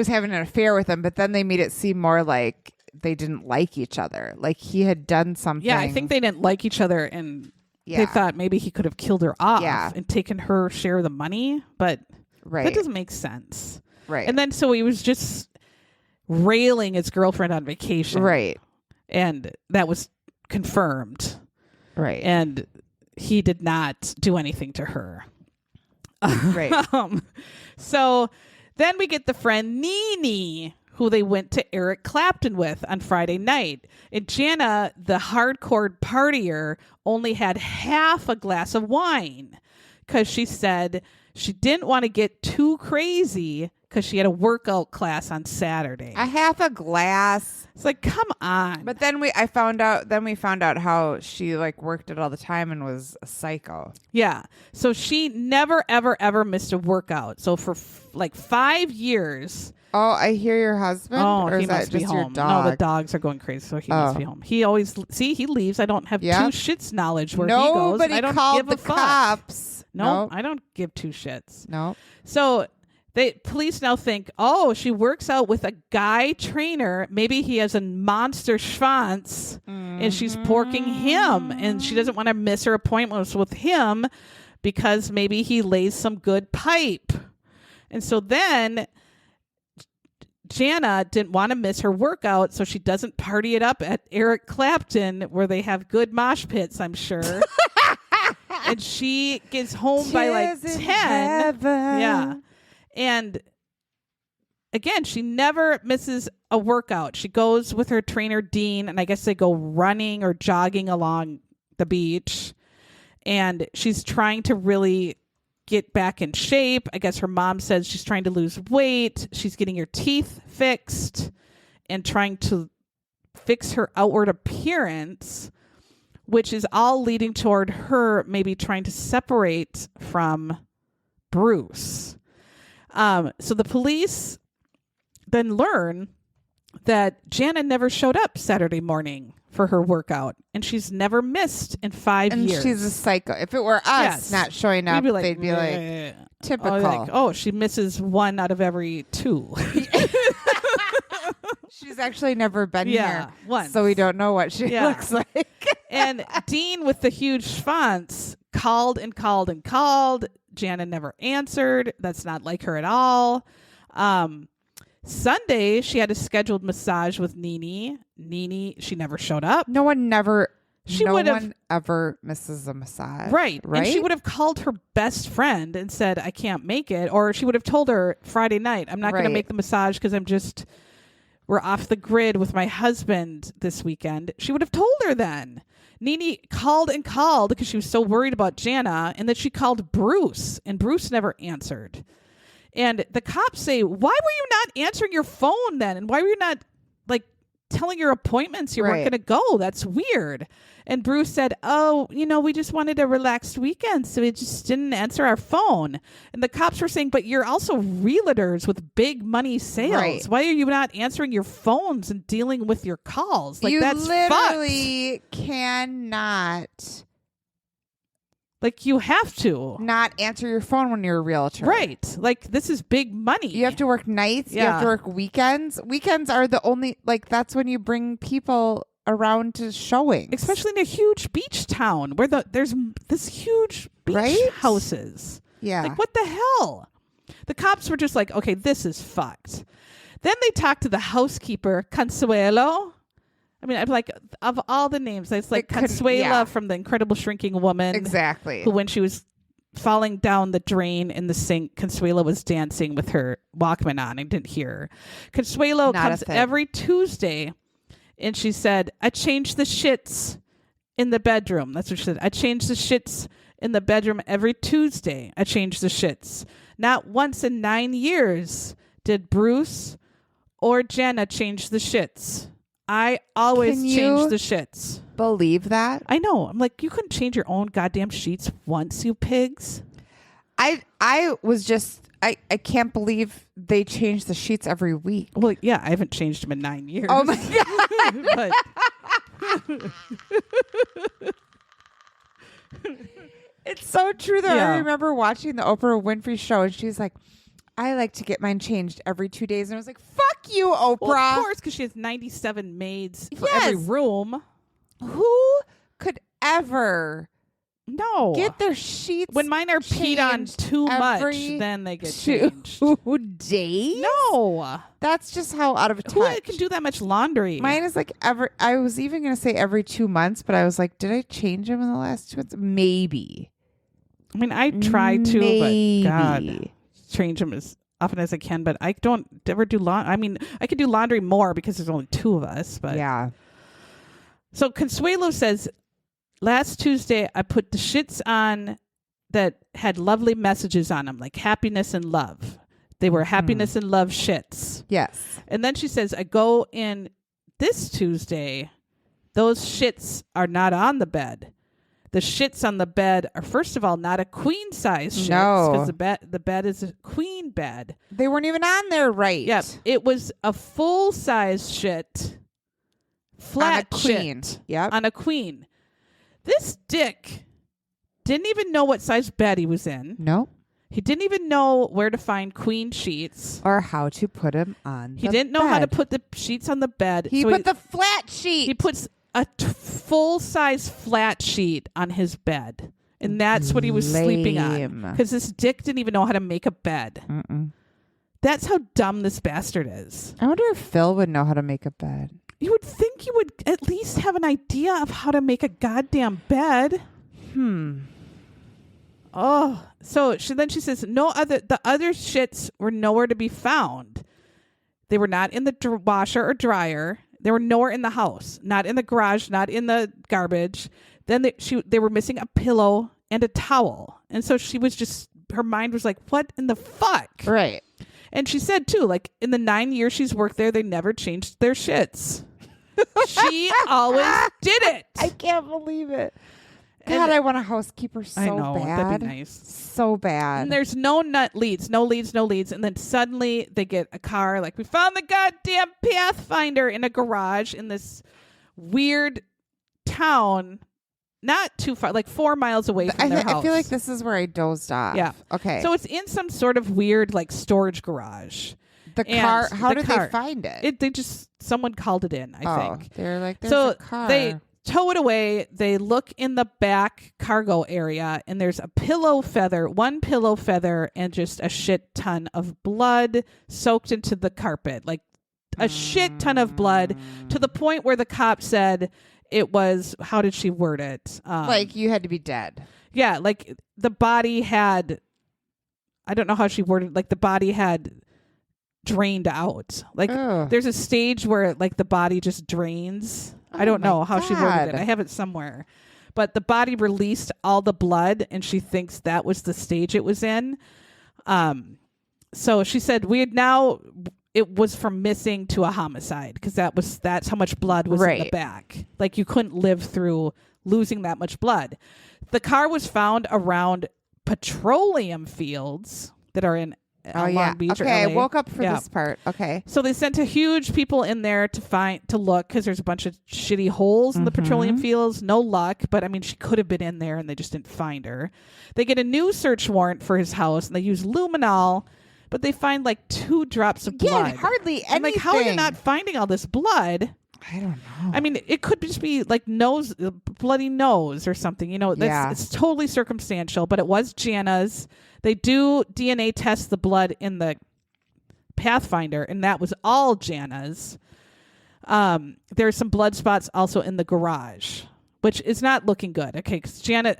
having an affair with him, but then they made it seem more like they didn't like each other. Like he had done something. Yeah, I think they didn't like each other and they thought maybe he could have killed her off and taken her share of the money, but that doesn't make sense. Right. And then so he was just railing his girlfriend on vacation. Right. And that was confirmed. Right. And he did not do anything to her. Right. So then we get the friend Nene, who they went to Eric Clapton with on Friday night. And Jana, the hardcore partier, only had half a glass of wine because she said she didn't want to get too crazy because she had a workout class on Saturday. A half a glass. It's like, come on. But then we found out how she like worked it all the time and was a psycho. Yeah. So she never, ever, ever missed a workout. So for like 5 years. Oh, I hear your husband. Oh, or he is that must be just home. your dog? No, the dogs are going crazy, so he must be home. He always he leaves. I don't have two shits knowledge where he goes. Nobody I don't called give the a fuck. cops. No, I don't give two shits. No. So police now think, oh, she works out with a guy trainer. Maybe he has a monster schwanz, and she's porking him, and she doesn't want to miss her appointments with him because maybe he lays some good pipe. And so then Jana didn't want to miss her workout, so she doesn't party it up at Eric Clapton, where they have good mosh pits, I'm sure. And she gets home by like 10. Yeah. And again, she never misses a workout. She goes with her trainer, Dean, and I guess they go running or jogging along the beach. And she's trying to really get back in shape. I guess her mom says she's trying to lose weight. She's getting her teeth fixed and trying to fix her outward appearance, which is all leading toward her maybe trying to separate from Bruce. So the police then learn that Jana never showed up Saturday morning for her workout, and she's never missed in 5 years. And she's a psycho. If it were us not showing up, they'd be like, typical. Oh, she misses 1 out of every 2. She's actually never been here once. So we don't know what she looks like. And Dean with the huge fonts called and called and called. Jana never answered. That's not like her at all. Sunday, she had a scheduled massage with Nene. She never showed up. No one ever misses a massage. Right. And she would have called her best friend and said, I can't make it. Or she would have told her Friday night, I'm not going to make the massage because we're off the grid with my husband this weekend. She would have told her then. Nene called and called because she was so worried about Jana, and then she called Bruce, and Bruce never answered. And the cops say, why were you not answering your phone then? And why were you not telling your appointments you weren't going to go? That's weird. And Bruce said, we just wanted a relaxed weekend, so we just didn't answer our phone. And the cops were saying, but you're also realtors with big money sales. Right. Why are you not answering your phones and dealing with your calls? You that's literally cannot. You have to not answer your phone when you're a realtor. Right. This is big money. You have to work nights. Yeah. You have to work weekends. Weekends are the only, that's when you bring people around to showings. Especially in a huge beach town where there's this huge beach houses. Yeah. What the hell? The cops were just like, okay, this is fucked. Then they talked to the housekeeper, Consuelo. I mean, I'm like, of all the names, it's like Consuela from The Incredible Shrinking Woman. Exactly. Who, when she was falling down the drain in the sink, Consuela was dancing with her Walkman on. I didn't hear her. Consuelo comes every Tuesday, and she said, I changed the shits in the bedroom. That's what she said. I changed the shits in the bedroom every Tuesday. I changed the shits. Not once in 9 years did Bruce or Jana change the shits. I always change the shits. Believe that? I know. I'm like, you couldn't change your own goddamn sheets once, you pigs. I was just, I can't believe they change the sheets every week. Well, yeah, I haven't changed them in 9 years. Oh my God. It's so true though. I remember watching the Oprah Winfrey show, and she's like, I like to get mine changed every 2 days. And I was like, fuck you, Oprah. Well, of course, because she has 97 maids for every room. Who could ever get their sheets when mine are peed on too much, then they get changed. 2 days? No. That's just how out of touch. Who can do that much laundry? Mine is I was even going to say every 2 months, but I was like, did I change them in the last 2 months? Maybe. I mean, I try to, but God. Change them as often as I can, but I don't ever do laundry. I mean, I could do laundry more because there's only 2 of us, but yeah. So Consuelo says, last Tuesday I put the shits on that had lovely messages on them, like happiness and love. They were happiness and love shits. Yes. And then she says, I go in this Tuesday, those shits are not on the bed. The shits on the bed are, first of all, not a queen size shit. No. Because the bed is a queen bed. They weren't even on there right. Yep. It was a full size shit. Flat on a queen. Shit. Yep. On a queen. This dick didn't even know what size bed he was in. No. He didn't even know where to find queen sheets. Or how to put them on He didn't know how to put the sheets on the bed. He put the flat sheet. He puts a full-size flat sheet on his bed. And that's what he was sleeping on. Because this dick didn't even know how to make a bed. Mm-mm. That's how dumb this bastard is. I wonder if Phil would know how to make a bed. You would think you would at least have an idea of how to make a goddamn bed. Oh. So then she says, the other shits were nowhere to be found. They were not in the washer or dryer. They were nowhere in the house, not in the garage, not in the garbage. Then they were missing a pillow and a towel. And so she was just her mind was like, what in the fuck? Right. And she said too, like in the 9 years she's worked there, they never changed their shits. She always did it. I can't believe it. God, I want a housekeeper so I know, bad. that'd be nice. So bad. And there's no leads. And then suddenly they get a car. Like, we found the goddamn Pathfinder in a garage in this weird town, not too far, like 4 miles away from their house. I feel like this is where I dozed off. Yeah. Okay. So it's in some sort of weird, like, storage garage. The car. How did they find it? Someone called it in, I think. They're like, there's a car. They tow it away. They look in the back cargo area, and there's one pillow feather, and just a shit ton of blood soaked into the carpet. Like a shit ton of blood, to the point where the cop said it was, how did she word it? Like you had to be dead. Yeah, like the body had, I don't know how she worded it, like the body had drained out. Like there's a stage where like the body just drains. I don't know how she worded it. I have it somewhere. But the body released all the blood, and she thinks that was the stage it was in. So she said it was from missing to a homicide, because that's how much blood was in the back. Like you couldn't live through losing that much blood. The car was found around petroleum fields that are in Long Beach. Okay, I woke up for this part. Okay. So they sent a huge people in there to look, because there's a bunch of shitty holes in the petroleum fields. No luck, but I mean, she could have been in there and they just didn't find her. They get a new search warrant for his house, and they use luminol, but they find like 2 drops of blood. Yeah, hardly anything. I'm like, how are you not finding all this blood? I don't know. I mean, it could just be like bloody nose or something. You know, it's totally circumstantial, but it was Jana's. They do DNA test the blood in the Pathfinder, and that was all Jana's. There's some blood spots also in the garage, which is not looking good. Okay, because Jana,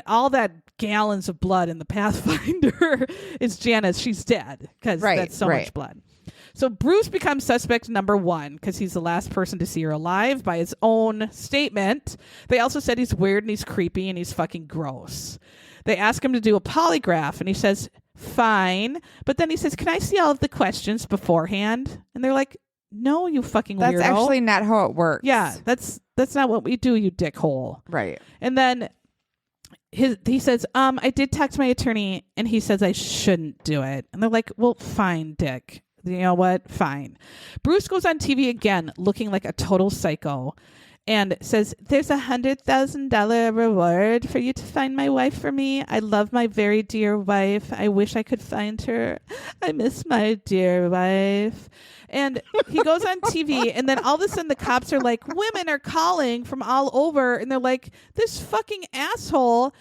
all that gallons of blood in the Pathfinder is Jana's. She's dead because that's so much blood. So Bruce becomes suspect number 1 because he's the last person to see her alive by his own statement. They also said he's weird and he's creepy and he's fucking gross. They ask him to do a polygraph, and he says, fine. But then he says, can I see all of the questions beforehand? And they're like, no, you fucking weirdo. That's actually not how it works. Yeah, that's not what we do, you dickhole. Right. And then he says, I did talk to my attorney, and he says I shouldn't do it. And they're like, well, fine, dick. You know what? Fine. Bruce goes on TV again, looking like a total psycho, and says, there's $100,000 reward for you to find my wife for me. I love my very dear wife. I wish I could find her. I miss my dear wife. And he goes on TV, and then all of a sudden the cops are like, women are calling from all over, and they're like, this fucking asshole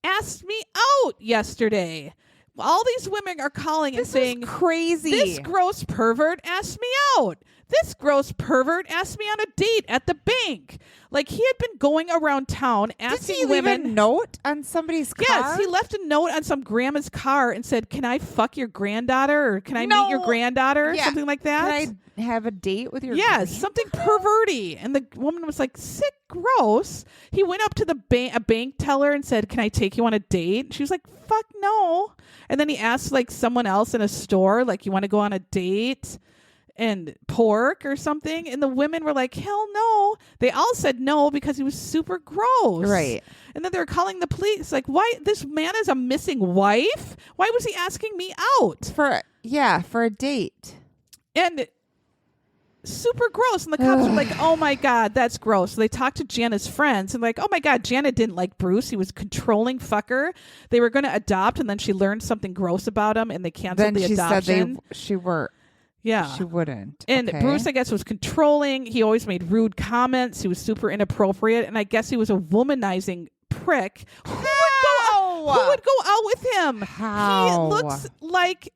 asked me out yesterday. All these women are calling and saying, crazy. This gross pervert asked me out. This gross pervert asked me on a date at the bank. Like, he had been going around town asking women. Did he leave a note on somebody's car? Yes, he left a note on some grandma's car and said, can I fuck your granddaughter? Or can I meet your granddaughter? Yeah. Something like that. Can I have a date with your something perverty. And the woman was like, sick, gross. He went up to a bank teller and said, can I take you on a date? She was like, fuck no. And then he asked like someone else in a store, like, you want to go on a date and pork or something? And the women were like, hell no. They all said no because he was super gross. Right. And then they were calling the police. Like, why? This man is a missing wife? Why was he asking me out? For a date. And super gross. And the cops were like, oh my God, that's gross. So they talked to Jana's friends and like, oh my God, Jana didn't like Bruce. He was a controlling fucker. They were going to adopt, and then she learned something gross about him, and they canceled the adoption. She wouldn't. And Bruce, I guess, was controlling. He always made rude comments. He was super inappropriate. And I guess he was a womanizing prick. Who would go out with him? How? He looks like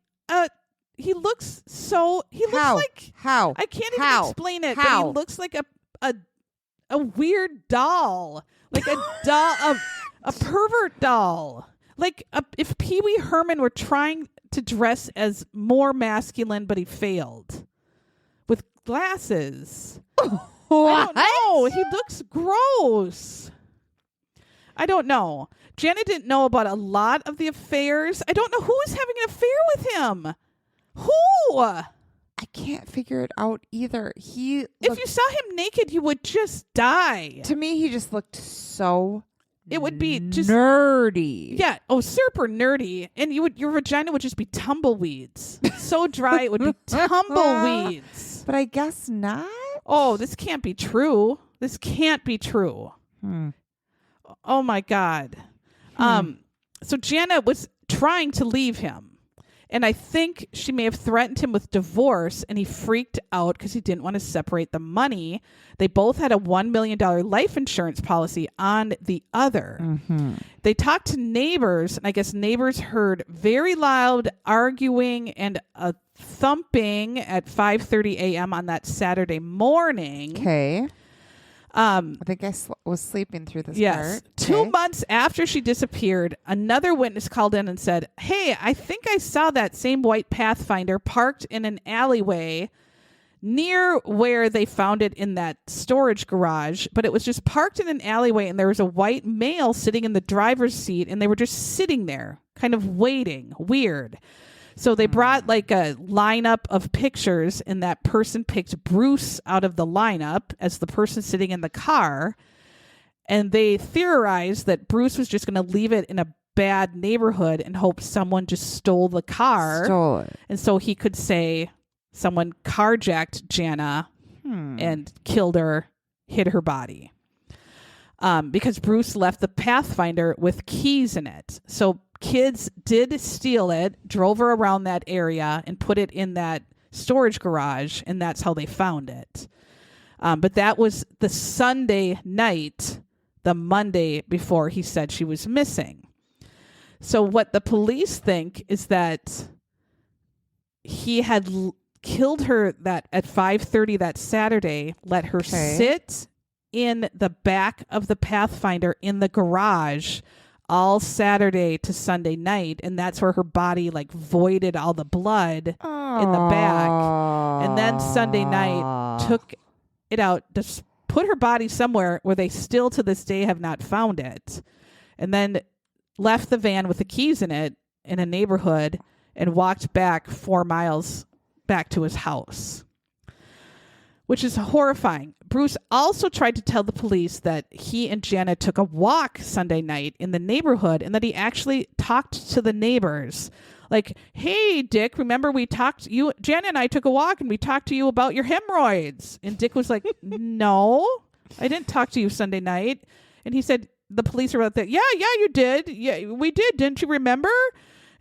he looks like I can't even explain it. But he looks like a weird doll, like a doll, a pervert doll. Like if Pee Wee Herman were trying to dress as more masculine, but he failed with glasses. What? I don't know. He looks gross. I don't know. Jana didn't know about a lot of the affairs. I don't know who was having an affair with him. Who? I can't figure it out either. If you saw him naked, you would just die. To me, he just looked so it would be just nerdy. Yeah. Oh, super nerdy. And your vagina would just be tumbleweeds. So dry it would be tumbleweeds. But I guess not. Oh, this can't be true. This can't be true. Oh my God. So Jana was trying to leave him. And I think she may have threatened him with divorce, and he freaked out because he didn't want to separate the money. They both had a $1 million life insurance policy on the other. Mm-hmm. They talked to neighbors, and I guess neighbors heard very loud arguing and a thumping at 5:30 a.m. on that Saturday morning. Okay. I think I was sleeping through this part. Okay. 2 months after she disappeared, another witness called in and said, hey, I think I saw that same white Pathfinder parked in an alleyway near where they found it in that storage garage, but it was just parked in an alleyway and there was a white male sitting in the driver's seat and they were just sitting there kind of waiting. Weird. So they brought like a lineup of pictures, and that person picked Bruce out of the lineup as the person sitting in the car. And they theorized that Bruce was just going to leave it in a bad neighborhood and hope someone just stole the car. Stole it. And so he could say someone carjacked Jana and killed her, hid her body. Because Bruce left the Pathfinder with keys in it. So kids did steal it, drove her around that area, and put it in that storage garage, and that's how they found it. But that was the Sunday night, the Monday before he said she was missing. So what the police think is that he had killed her that at 5:30 that Saturday, let her sit in the back of the Pathfinder in the garage all Saturday to Sunday night, and that's where her body like voided all the blood in the back. And then Sunday night took it out, just put her body somewhere where they still to this day have not found it, and then left the van with the keys in it in a neighborhood and walked back 4 miles back to his house, which is horrifying. Bruce also tried to tell the police that he and Jana took a walk Sunday night in the neighborhood and that he actually talked to the neighbors. Like, hey, Dick, remember Jana and I took a walk and we talked to you about your hemorrhoids. And Dick was like, no, I didn't talk to you Sunday night. And he said, the police were out there. Yeah, you did. Yeah, we did. Didn't you remember?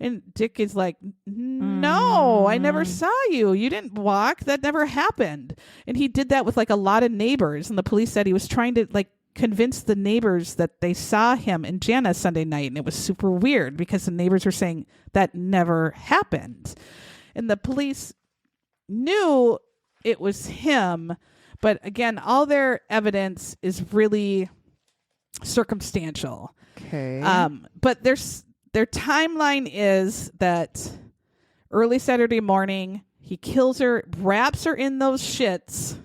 And Dick is like, no, I never saw you. You didn't walk. That never happened. And he did that with like a lot of neighbors. And the police said he was trying to like convince the neighbors that they saw him and Jana Sunday night. And it was super weird because the neighbors were saying that never happened. And the police knew it was him. But again, all their evidence is really circumstantial. Okay. But their timeline is that early Saturday morning, he kills her, wraps her in those shits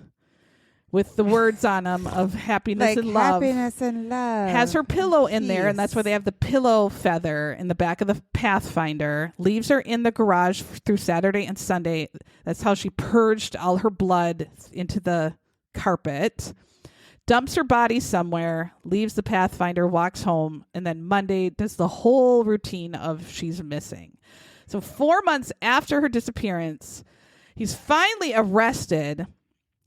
with the words on them of happiness like and love. Happiness and love. Has her pillow in there, and that's why they have the pillow feather in the back of the Pathfinder. Leaves her in the garage through Saturday and Sunday. That's how she purged all her blood into the carpet. Dumps her body somewhere, leaves the Pathfinder, walks home, and then Monday does the whole routine of she's missing. So 4 months after her disappearance, he's finally arrested,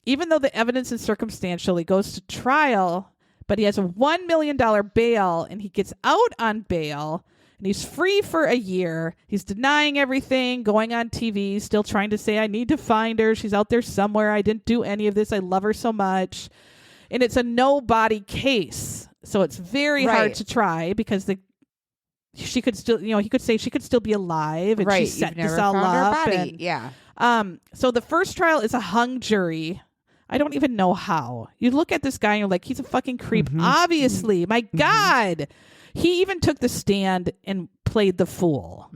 even though the evidence is circumstantial. He goes to trial, but he has a $1 million bail, and he gets out on bail, and he's free for a year. He's denying everything, going on TV, still trying to say, I need to find her. She's out there somewhere. I didn't do any of this. I love her so much. And it's a no-body case, so it's very hard to try because she could still, he could say she could still be alive, and she set this all up. So the first trial is a hung jury. I don't even know how. You look at this guy and you're like, he's a fucking creep. Obviously, my God, he even took the stand and played the fool.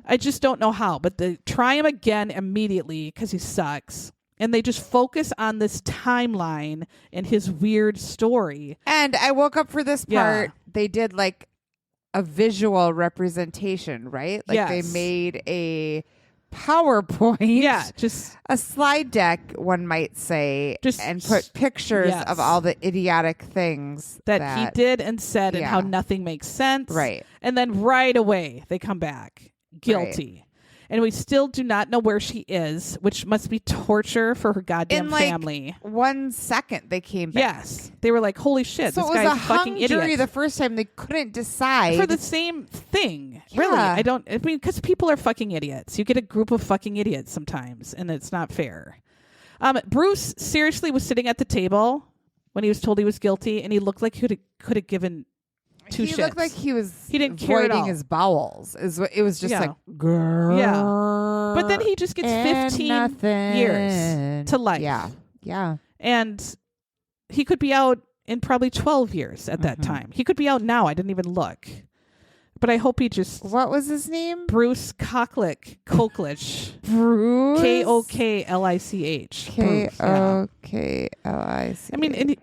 I just don't know how, but they try him again immediately because he sucks. And they just focus on this timeline and his weird story. And I woke up for this part. They did like a visual representation, right? Like they Yes. made a PowerPoint. Yeah, just a slide deck, one might say, and put pictures of all the idiotic things that he did and said and how nothing makes sense. Right. And then right away they come back guilty. Right. And we still do not know where she is, which must be torture for her goddamn family. 1 second they came back. Yes. They were like, holy shit, so this it was guy's a a fucking hung idiot. jury the first time. They couldn't decide. For the same thing. Yeah. Really. I mean, because people are fucking idiots. You get a group of fucking idiots sometimes, and it's not fair. Bruce seriously was sitting at the table when he was told he was guilty, and he looked like he could have given two shits. He looked like he didn't care at all. his bowels. It was just like, girl. Yeah. But then he just gets 15 years to life. Yeah. Yeah. And he could be out in probably 12 years at that time. He could be out now. I didn't even look. But I hope he just... What was his name? Bruch Koklich. Bruce? Koklich. Koklich. I mean, and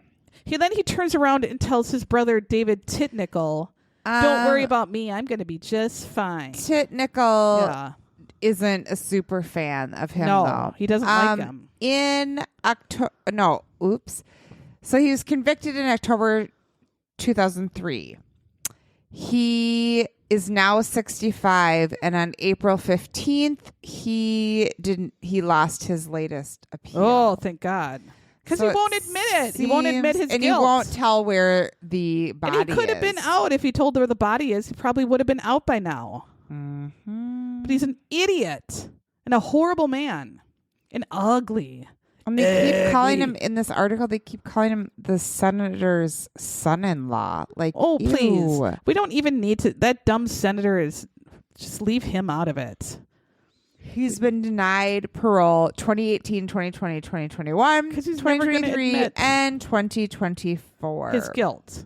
he turns around and tells his brother David Titnikel, don't worry about me. I'm going to be just fine. Titnikel isn't a super fan of him, though. He doesn't like him. In October... No, oops. So he was convicted in October 2003. He is now 65, and on April 15th, he lost his latest appeal. Oh, thank God. Because he won't admit it. He won't admit his guilt. And he won't tell where the body is. And he could have been out if he told where the body is. He probably would have been out by now. Mm-hmm. But he's an idiot and a horrible man and ugly. And they keep calling him, in this article, they keep calling him the senator's son-in-law. Like, oh, ew. please. We don't even need to. That dumb senator is, just leave him out of it. He's been denied parole 2018, 2020, 2021, 2023, and 2024. His guilt.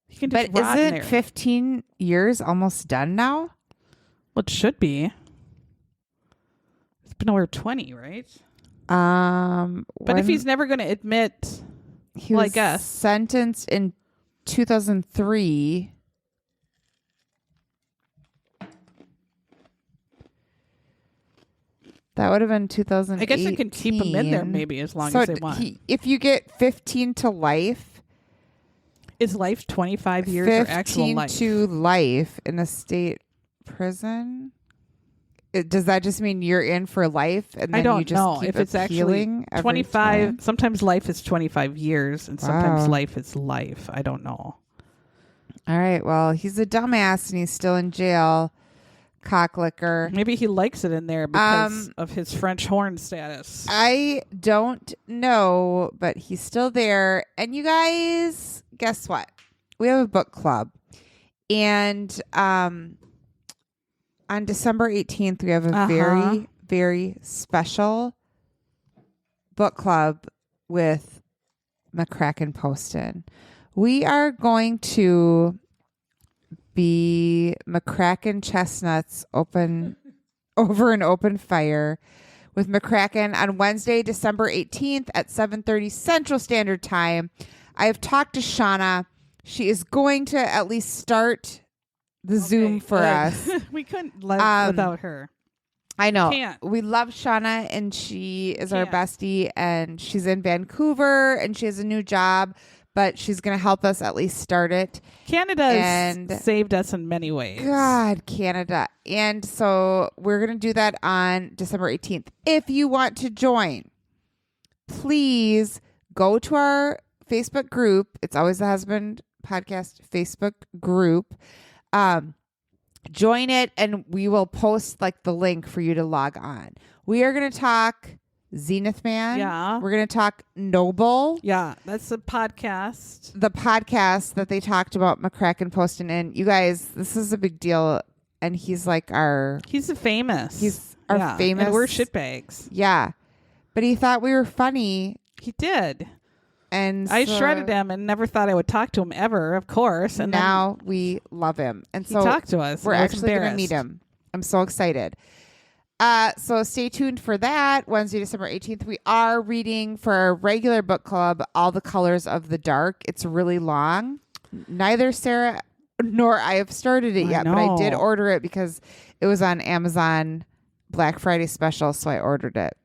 He can just but isn't 15 years almost done now? Well, it should be. It's been over 20, right? But if he's never going to admit, he was sentenced in 2003. That would have been 2018. I guess I can keep him in there maybe as long as they want. If you get 15 to life. Is life 25 years or actual life? 15 to life in a state prison? Does that just mean you're in for life? And then I don't you just know keep if it's actually 25. Sometimes life is 25 years and sometimes life is life. I don't know. All right. Well, he's a dumbass and he's still in jail. Cocklicker. Maybe he likes it in there because of his French horn status. I don't know, but he's still there. And you guys, guess what? We have a book club. And on December 18th, we have a very, very special book club with McCracken Poston. We are going to be McCracken Chestnuts over an open fire with McCracken on Wednesday, December 18th at 7:30 Central Standard Time. I have talked to Jana. She is going to at least start the Zoom for us. We couldn't live without her. I know. Can't. We love Jana, and she is our bestie, and she's in Vancouver, and she has a new job, but she's going to help us at least start it. Canada has saved us in many ways. God, Canada. And so we're going to do that on December 18th. If you want to join, please go to our Facebook group. It's Always the Husband Podcast Facebook group. Join it, and we will post like the link for you to log on. We are going to talk Zenith Man. Yeah. We're going to talk Noble. Yeah, that's a podcast. The podcast that they talked about McCracken Poston. And you guys, this is a big deal. And he's like He's famous. He's our famous. And we're shitbags. Yeah. But he thought we were funny. He did. And I shredded him and never thought I would talk to him ever, of course. And now we love him. And so he talked to us. We're actually going to meet him. I'm so excited. So stay tuned for that. Wednesday, December 18th. We are reading for our regular book club, All the Colors of the Dark. It's really long. Neither Sarah nor I have started it yet, but I did order it because it was on Amazon Black Friday special, so I ordered it.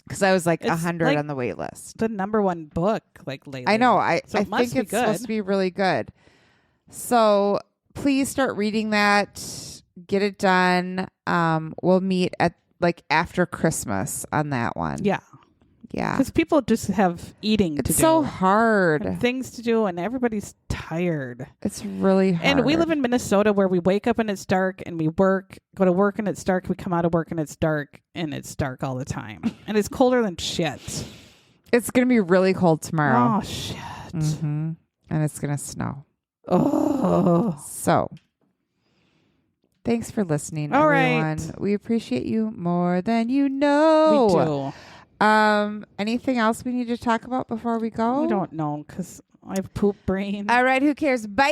Because I was like 100 on the wait list. The number one book lately. I know. I think it's supposed to be really good. So please start reading that. Get it done. We'll meet at after Christmas on that one. Yeah. Yeah. Because people just have eating to do. It's so hard. And things to do, and everybody's tired. It's really hard. And we live in Minnesota where we wake up and it's dark, and we go to work and it's dark. We come out of work and it's dark all the time. And it's colder than shit. It's going to be really cold tomorrow. Oh, shit. Mm-hmm. And it's going to snow. Oh. So, thanks for listening, all everyone. right. We appreciate you more than you know. We do. Anything else we need to talk about before we go? I don't know because I have poop brain. All right, who cares? Bye.